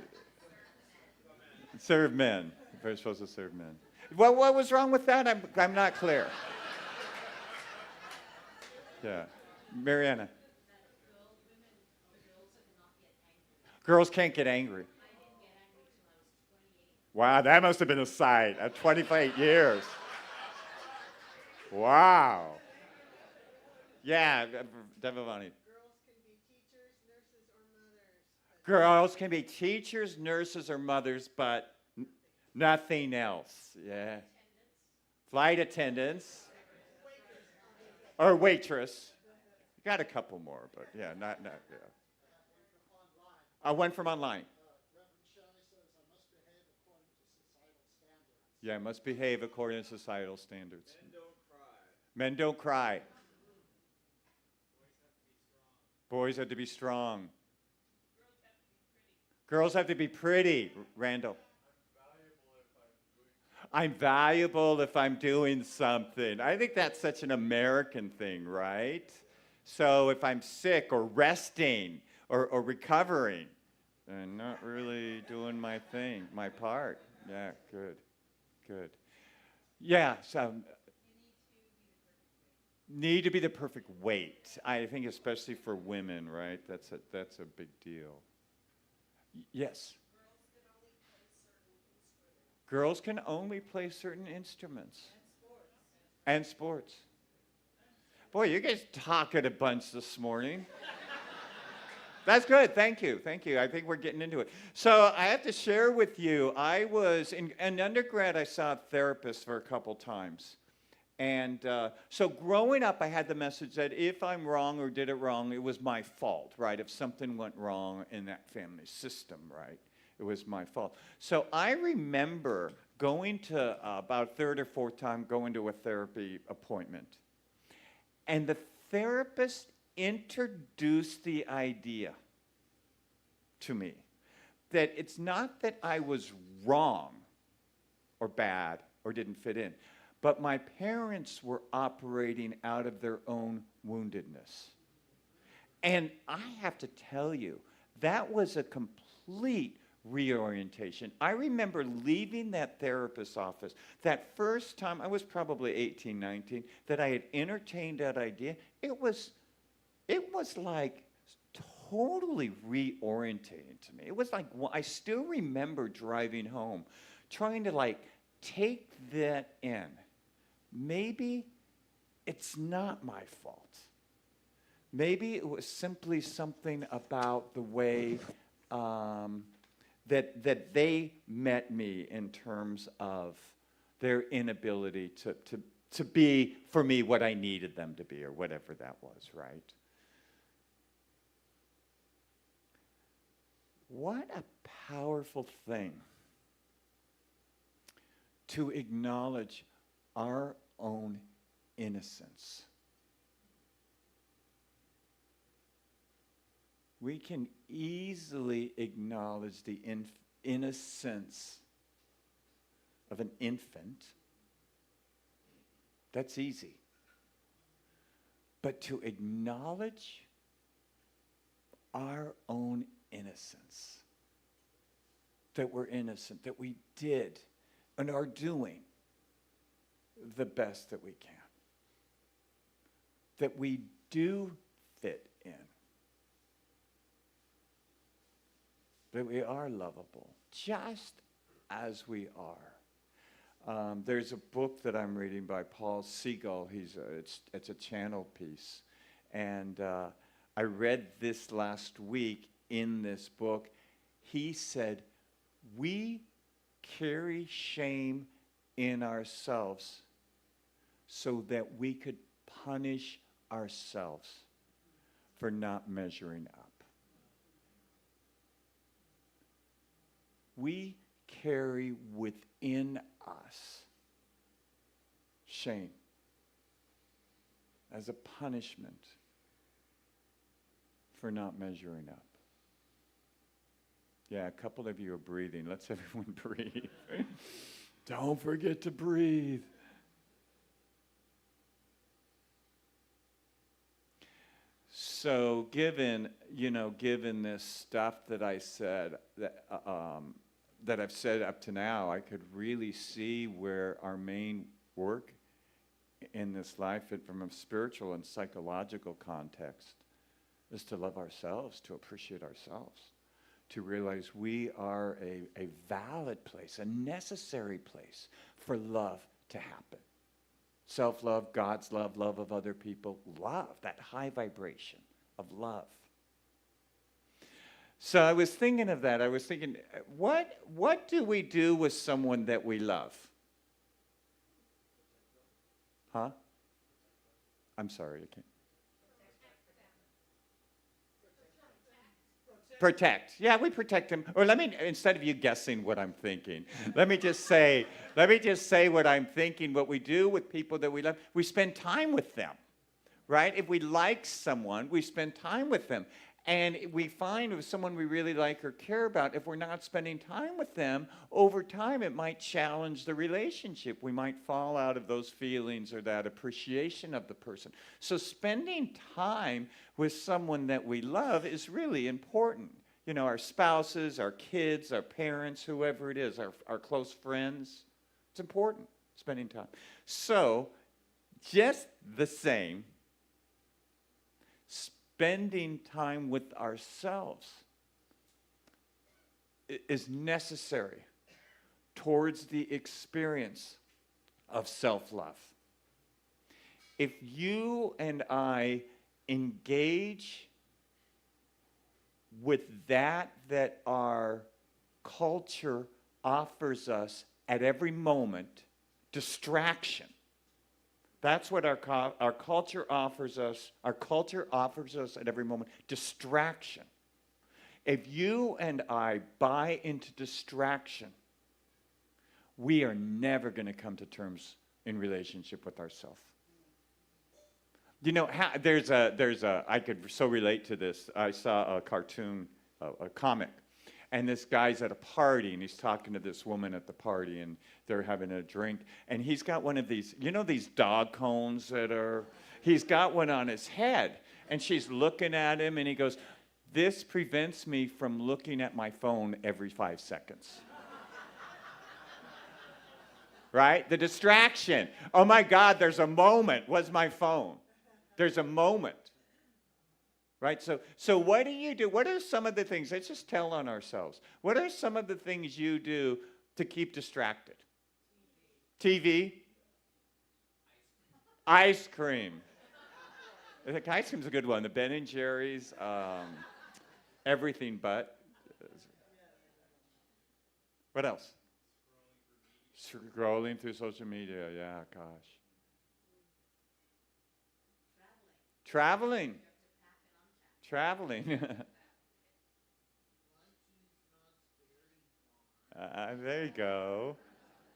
Serve men. We're supposed to serve men. What was wrong with that? I'm not clear. Yeah. Mariana. Girls can't get angry. Wow, that must have been a sight at 28 years. Wow. Yeah, Devavani. Girls can be teachers, nurses, or mothers, but nothing else. Yeah. Flight attendants. Or waitress. Got a couple more, but yeah, not yeah. One from online. Yeah, must behave according to societal standards. Men don't cry. Boys have to be strong. Girls have to be pretty. Randall. I'm valuable if I'm doing something. I think that's such an American thing, right? So if I'm sick or resting or recovering, I'm not really doing my thing, my part. Yeah, good, good. Yeah, so need to be the perfect weight. I think especially for women, right? That's a big deal. Yes. Girls can only play certain instruments. And sports. Boy, you guys talking a bunch this morning. That's good. Thank you. Thank you. I think we're getting into it. So I have to share with you, I was in undergrad, I saw a therapist for a couple times. And so growing up, I had the message that if I'm wrong or did it wrong, it was my fault, right? If something went wrong in that family system, right? It was my fault. So I remember going to about third or fourth time going to a therapy appointment. And the therapist introduced the idea to me that it's not that I was wrong or bad or didn't fit in, but my parents were operating out of their own woundedness. And I have to tell you, that was a complete reorientation. I remember leaving that therapist's office, that first time, I was probably 18, 19, that I had entertained that idea. It was like totally reorientating to me. It was like, I still remember driving home, trying to like take that in. Maybe it's not my fault. Maybe it was simply something about the way that they met me in terms of their inability to be, for me, what I needed them to be, or whatever that was, right? What a powerful thing to acknowledge our own innocence. We can easily acknowledge the innocence of an infant. That's easy. But to acknowledge our own innocence, that we're innocent, that we did and are doing the best that we can, that we do fit in, that we are lovable, just as we are. There's a book that I'm reading by Paul Siegel. It's a channel piece. And I read this last week in this book. He said, we carry shame in ourselves so that we could punish ourselves for not measuring up. We carry within us shame as a punishment for not measuring up. Yeah, a couple of you are breathing. Let's everyone breathe. Don't forget to breathe. So given this stuff that I said, that I've said up to now, I could really see where our main work in this life, from a spiritual and psychological context, is to love ourselves, to appreciate ourselves, to realize we are a valid place, a necessary place for love to happen. Self-love, God's love, love of other people, love, that high vibration of love. So I was thinking of that. I was thinking, what do we do with someone that we love? Huh? I'm sorry, I can't. Protect. Yeah, we protect them. Or instead of you guessing what I'm thinking, let me just say what I'm thinking. What we do with people that we love, we spend time with them, right? If we like someone, we spend time with them. And we find with someone we really like or care about, if we're not spending time with them, over time it might challenge the relationship. We might fall out of those feelings or that appreciation of the person. So spending time with someone that we love is really important. You know, our spouses, our kids, our parents, whoever it is, our close friends. It's important, spending time. So, just the same, spending time with ourselves is necessary towards the experience of self-love. If you and I engage with that our culture offers us at every moment, distraction. That's what our culture offers us. Our culture offers us at every moment, distraction. If you and I buy into distraction, we are never going to come to terms in relationship with ourselves. You know, I could so relate to this. I saw a cartoon, a comic, and this guy's at a party, and he's talking to this woman at the party, and they're having a drink, and he's got one of these, you know, these dog cones he's got one on his head, and she's looking at him, and he goes, "This prevents me from looking at my phone every 5 seconds." Right? The distraction. Oh my God, there's a moment. Where's my phone? There's a moment. Right? So what do you do? What are some of the things? Let's just tell on ourselves. What are some of the things you do to keep distracted? TV? Ice cream. I think ice cream's a good one. The Ben and Jerry's, everything but. What else? Scrolling through social media. Yeah, gosh. Traveling. There you go.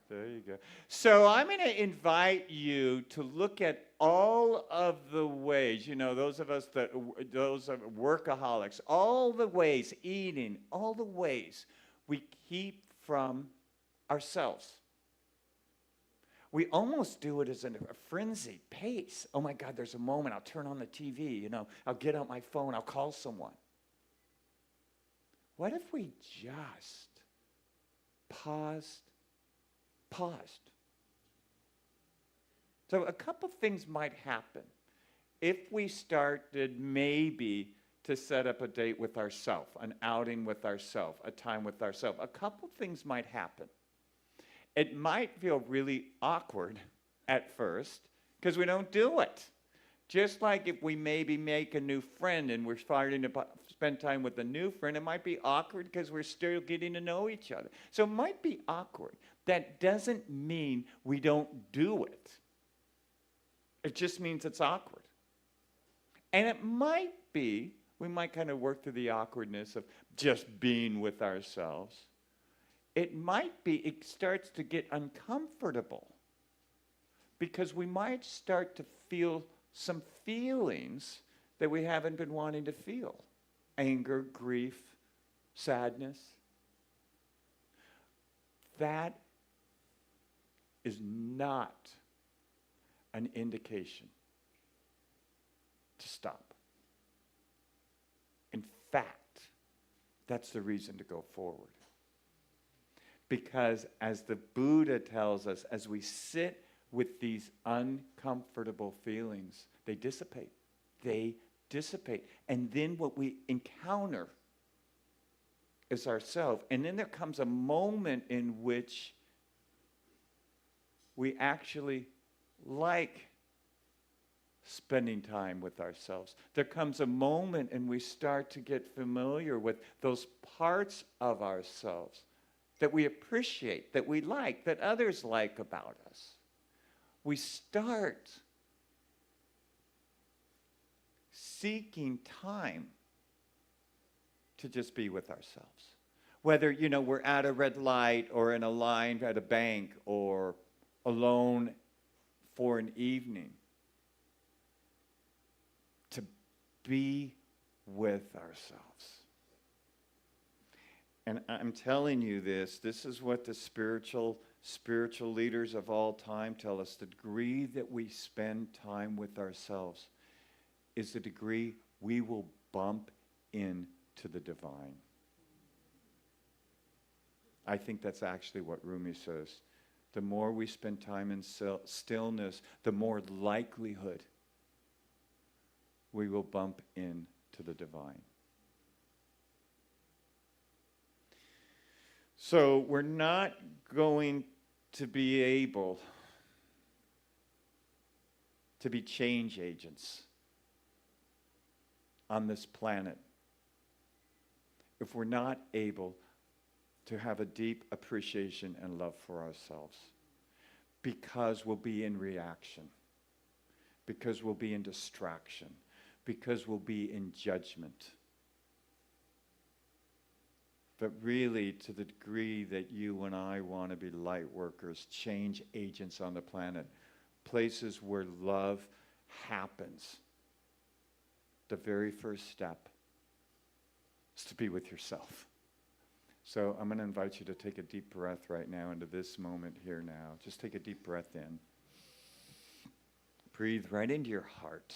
There you go. So I'm going to invite you to look at all of the ways, you know, those of workaholics, all the ways, eating, all the ways we keep from ourselves. We almost do it as a frenzied pace. Oh my God, there's a moment. I'll turn on the TV, you know, I'll get out my phone, I'll call someone. What if we just paused? So a couple things might happen if we started maybe to set up a date with ourselves, an outing with ourselves, a time with ourselves. A couple things might happen. It might feel really awkward at first because we don't do it. Just like if we maybe make a new friend and we're starting to spend time with a new friend, it might be awkward because we're still getting to know each other. So it might be awkward. That doesn't mean we don't do it. It just means it's awkward. And it might be, we might kind of work through the awkwardness of just being with ourselves. It might be, it starts to get uncomfortable because we might start to feel some feelings that we haven't been wanting to feel. Anger, grief, sadness. That is not an indication to stop. In fact, that's the reason to go forward. Because as the Buddha tells us, as we sit with these uncomfortable feelings, they dissipate. They dissipate. And then what we encounter is ourselves. And then there comes a moment in which we actually like spending time with ourselves. There comes a moment and we start to get familiar with those parts of ourselves that we appreciate, that we like, that others like about us. We start seeking time to just be with ourselves. Whether, you know, we're at a red light or in a line at a bank or alone for an evening. To be with ourselves. And I'm telling you this is what the spiritual leaders of all time tell us. The degree that we spend time with ourselves is the degree we will bump into the divine. I think that's actually what Rumi says. The more we spend time in stillness, the more likelihood we will bump into the divine. So we're not going to be able to be change agents on this planet if we're not able to have a deep appreciation and love for ourselves, because we'll be in reaction, because we'll be in distraction, because we'll be in judgment. But really, to the degree that you and I want to be light workers, change agents on the planet, places where love happens, the very first step is to be with yourself. So I'm going to invite you to take a deep breath right now into this moment here now. Just take a deep breath in. Breathe right into your heart.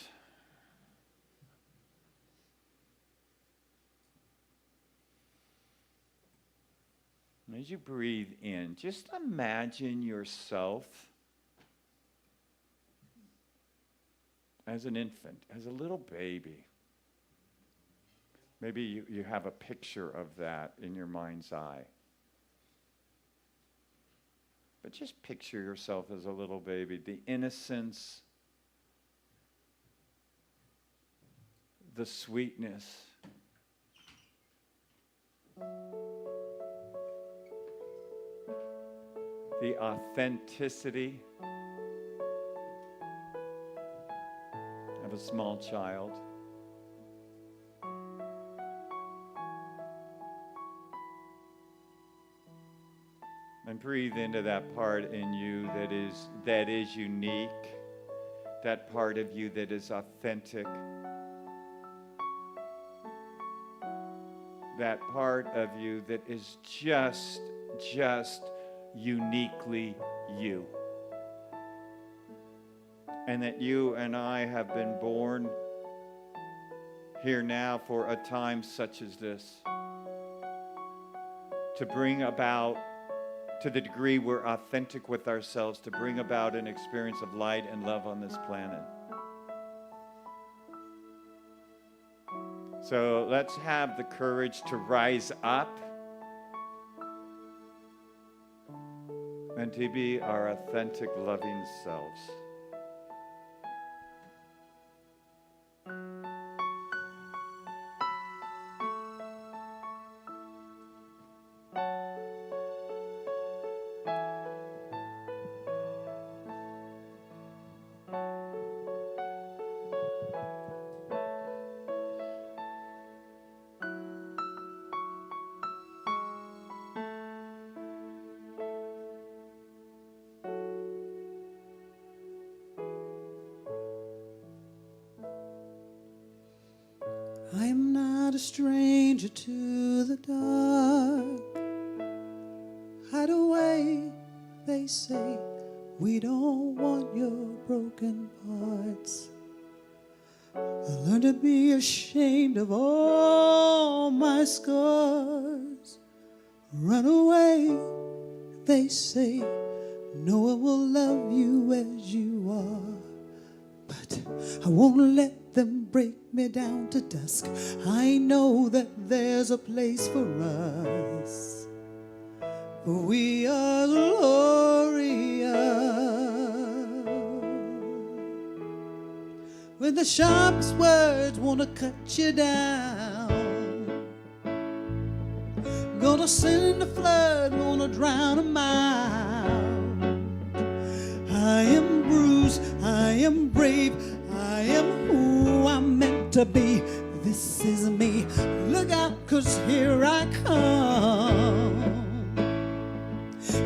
And as you breathe in, just imagine yourself as an infant, as a little baby. Maybe you have a picture of that in your mind's eye. But just picture yourself as a little baby. The innocence, the sweetness, the authenticity of a small child. And breathe into that part in you that is unique, that part of you that is authentic, that part of you that is just uniquely you. And that you and I have been born here now for a time such as this, to bring about, to the degree we're authentic with ourselves, to bring about an experience of light and love on this planet. So let's have the courage to rise up and to be our authentic, loving selves. I am not a stranger to the dark. Hide away, they say. We don't want your broken parts. I learned to be ashamed of all my scars. Run away, they say. No one will love you as you are. But I won't let them break me down to dusk. I know that there's a place for us, for we are glorious. When the sharpest words want to cut you down, gonna send a flood, gonna drown them out. I am bruised, I am brave, I am who I'm meant to be. This is me. Look out, 'cause here I come.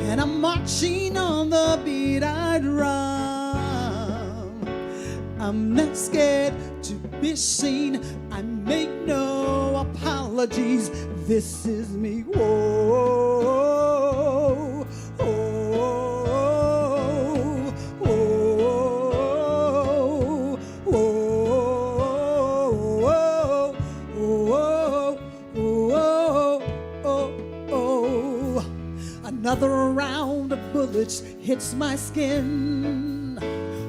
And I'm marching on the beat I drum. I'm not scared to be seen. I make no apologies. This is me. Whoa, oh, oh, oh. Another round of bullets hits my skin.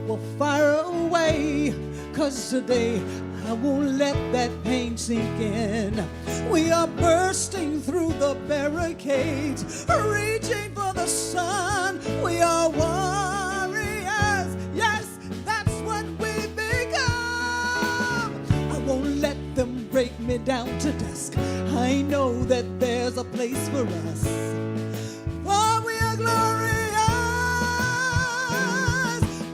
Will fire away, 'cause today I won't let that pain sink in. We are bursting through the barricades, reaching for the sun. We are warriors. Yes, that's what we become. I won't let them break me down to dust. I know that there's a place for us. For we are glorious.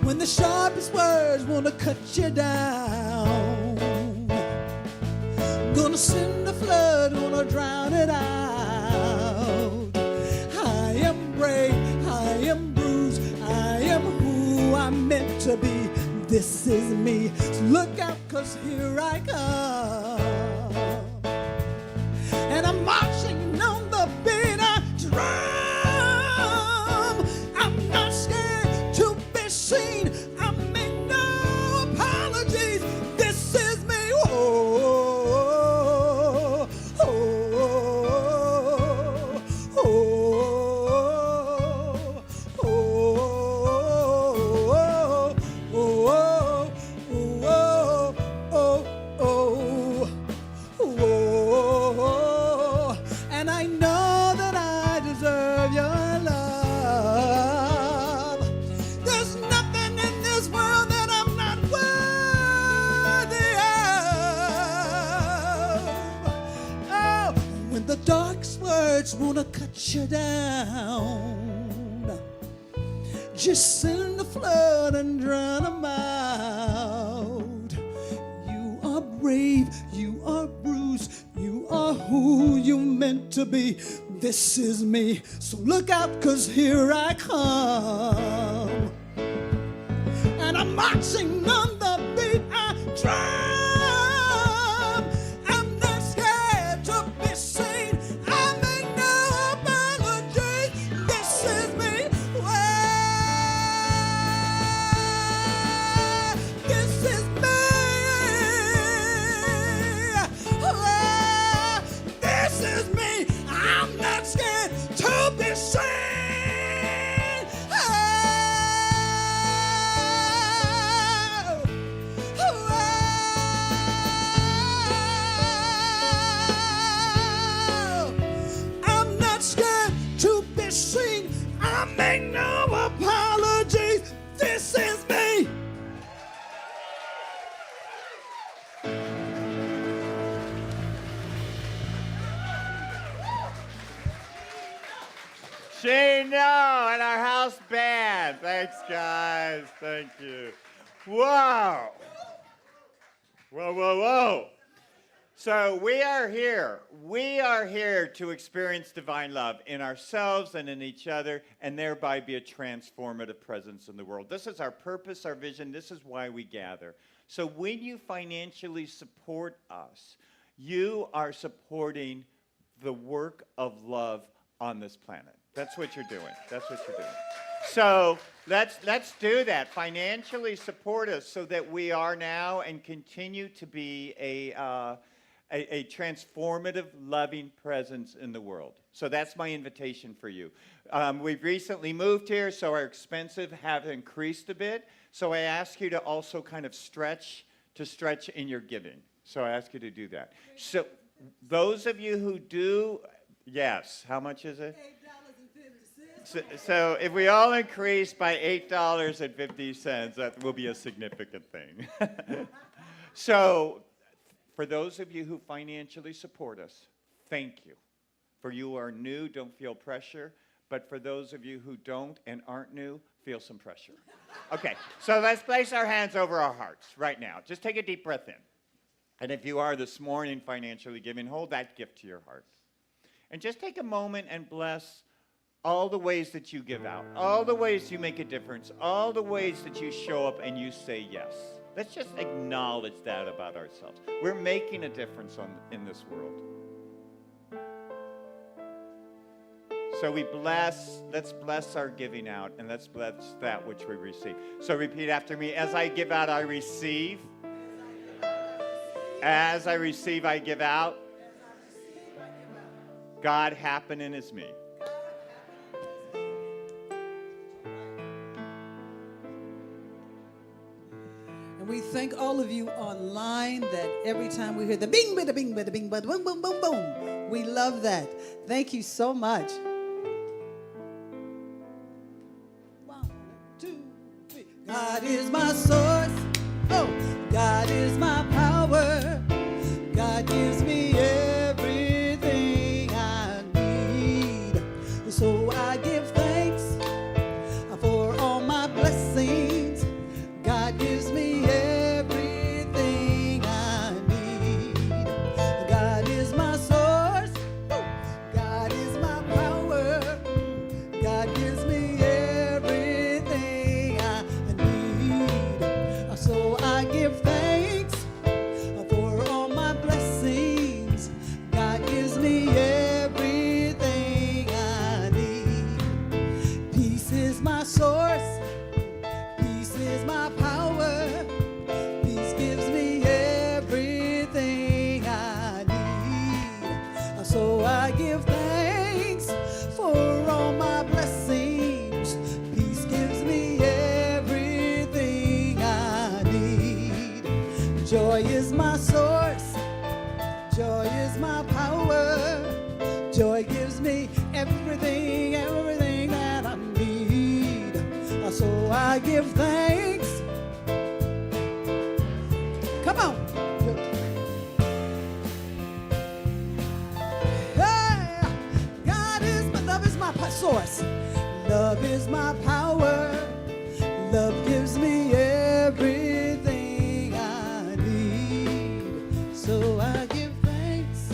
When the sharpest words wanna cut you down, gonna send the flood, gonna drown it out. I am brave, I am bruised, I am who I'm meant to be. This is me. So look out, 'cause here I come. And I'm marching on the beat of drum. I'm not scared to be seen. I make no apologies. This is me. Oh, oh, oh, oh, oh. And I know that I deserve your love. There's nothing in this world that I'm not worthy of. Oh, when the darkest words wanna cut you down, just send the flood and drown them out. You are brave, you are bruised, you are who you meant to be. This is me, so look out, 'cause here I come. And I'm marching on the beat I drum. I'm not scared to be seen. I make no apologies. This is me. Well, this is me. Well, this is me. I'm not scared to be seen. I'm not scared to be seen. I make no apologies. This is me. Shano and our house band. Thanks, guys. Thank you. Wow. Whoa, whoa, whoa. So we are here. We are here to experience divine love in ourselves and in each other, and thereby be a transformative presence in the world. This is our purpose, our vision. This is why we gather. So when you financially support us, you are supporting the work of love on this planet. That's what you're doing. That's what you're doing. So let's do that. Financially support us so that we are now and continue to be a transformative, loving presence in the world. So that's my invitation for you. We've recently moved here, so our expenses have increased a bit. So I ask you to also kind of stretch in your giving. So I ask you to do that. So those of you who do, yes, how much is it? So if we all increase by $8.50, that will be a significant thing. So for those of you who financially support us, thank you. For you who are new, don't feel pressure. But for those of you who don't and aren't new, feel some pressure. Okay, so let's place our hands over our hearts right now. Just take a deep breath in. And if you are this morning financially giving, hold that gift to your heart. And just take a moment and bless all the ways that you give out, all the ways you make a difference, all the ways that you show up and you say yes. Let's just acknowledge that about ourselves. We're making a difference in this world. So let's bless our giving out, and let's bless that which we receive. So repeat after me. As I give out, I receive. As I receive, I give out. God happening is me. And we thank all of you online that every time we hear the bing, bada, bing, bada, bing, bada, boom, boom, boom, boom. We love that. Thank you so much. 1, 2, 3. God is my source. Oh, God is my power. God gives me everything I need. So I give thanks for all my blessings. God gives me everything I need. God is my source. God is my power. God gives me everything I need. So I give thanks for all my blessings. God gives me everything I need. Peace is my source. Peace is my power. Peace gives me everything I need. So I give thanks for all my blessings. Peace gives me everything I need. Joy is my source. Joy is my power. Joy gives me everything, everything that I need. So I give thanks. Come on. Hey, God is my love is my source. Love is my power. Love gives me everything I need. So I give thanks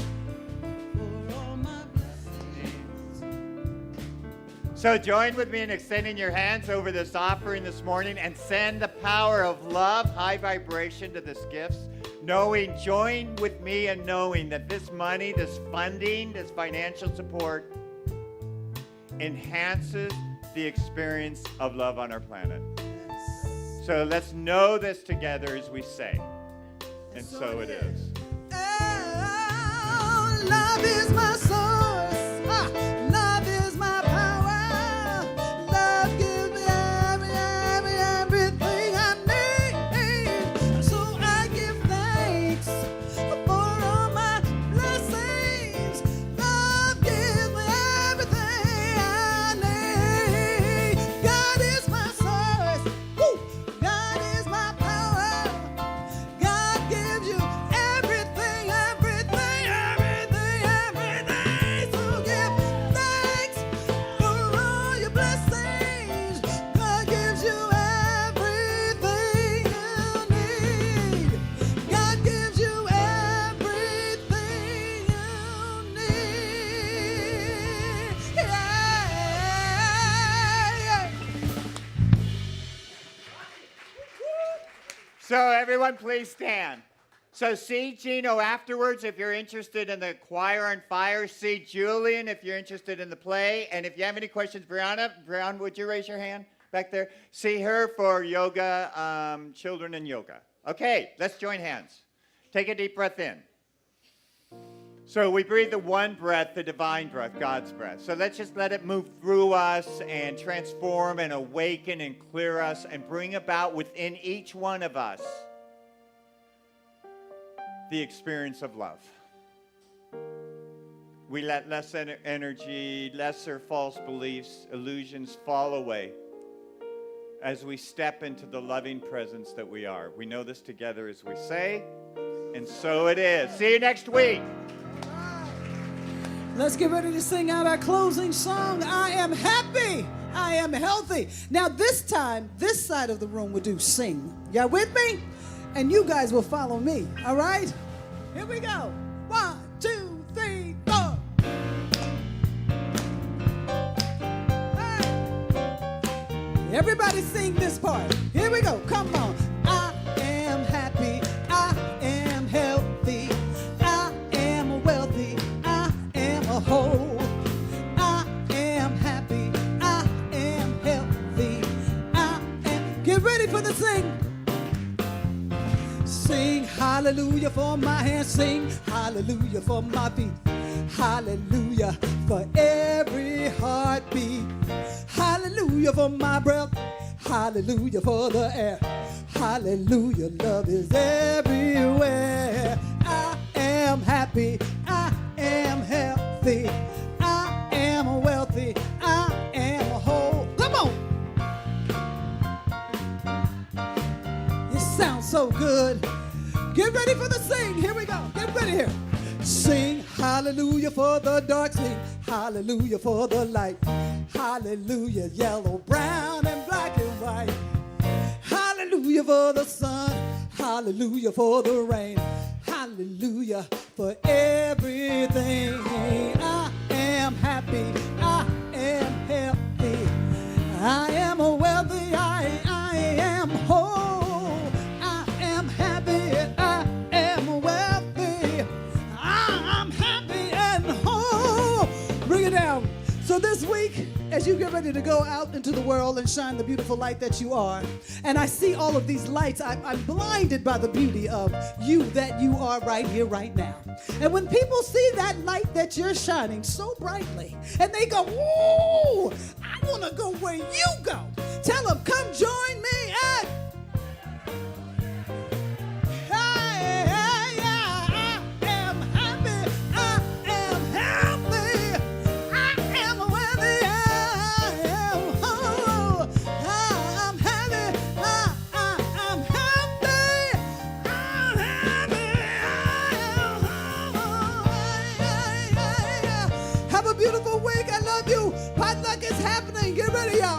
for all my blessings. So join with me in extending your hands over this offering this morning and send the power of love, high vibration to this gifts. Join with me in knowing that this money, this funding, this financial support enhances the experience of love on our planet. So let's know this together as we say. And so it is. Oh, love is my source. Love is my power. Love gives me everything I need. So I give thanks for all my blessings. Love gives me everything I need. God is my source. Woo. God is my power. God gives you everything, everything, everything, everything. So give thanks for all your blessings. God gives you everything you need. God gives you everything you need. Yeah. So everyone please stand. So see Gino afterwards if you're interested in the choir on fire. See Julian if you're interested in the play. And if you have any questions, Brianna, would you raise your hand back there? See her for yoga, children and yoga. Okay, let's join hands. Take a deep breath in. So we breathe the one breath, the divine breath, God's breath. So let's just let it move through us and transform and awaken and clear us and bring about within each one of us the experience of love. We let less energy, lesser false beliefs, illusions fall away as we step into the loving presence that we are. We know this together as we say, and so it is. See you next week. Let's get ready to sing out our closing song. I am happy. I am healthy. Now this time, this side of the room will do sing. Y'all with me? And you guys will follow me. All right? Here we go. 1, 2, 3, 4. Hey. Everybody sing this part. Here we go. Come on. I am happy. I am healthy. I am wealthy. I am whole. I am Hallelujah for my hands, sing hallelujah for my feet. Hallelujah for every heartbeat. Hallelujah for my breath. Hallelujah for the air. Hallelujah, love is everywhere. I am happy. I am healthy. I am wealthy. I am whole. Come on. You sound so good. Get ready for the sing. Here we go. Get ready here. Sing hallelujah for the dark. Sing hallelujah for the light. Hallelujah, yellow, brown, and black and white. Hallelujah for the sun. Hallelujah for the rain. Hallelujah for everything. I am happy. I am healthy. I am wealthy. I am whole. I am happy. I am wealthy. I'm happy and whole. Bring it down. So this week, as you get ready to go out into the world and shine the beautiful light that you are, and I see all of these lights, I'm blinded by the beauty of you that you are right here, right now. And when people see that light that you're shining so brightly, and they go, "Whoa, I want to go where you go," tell them, "Come join me at beautiful week. I love you. Potluck is happening. Get ready, y'all.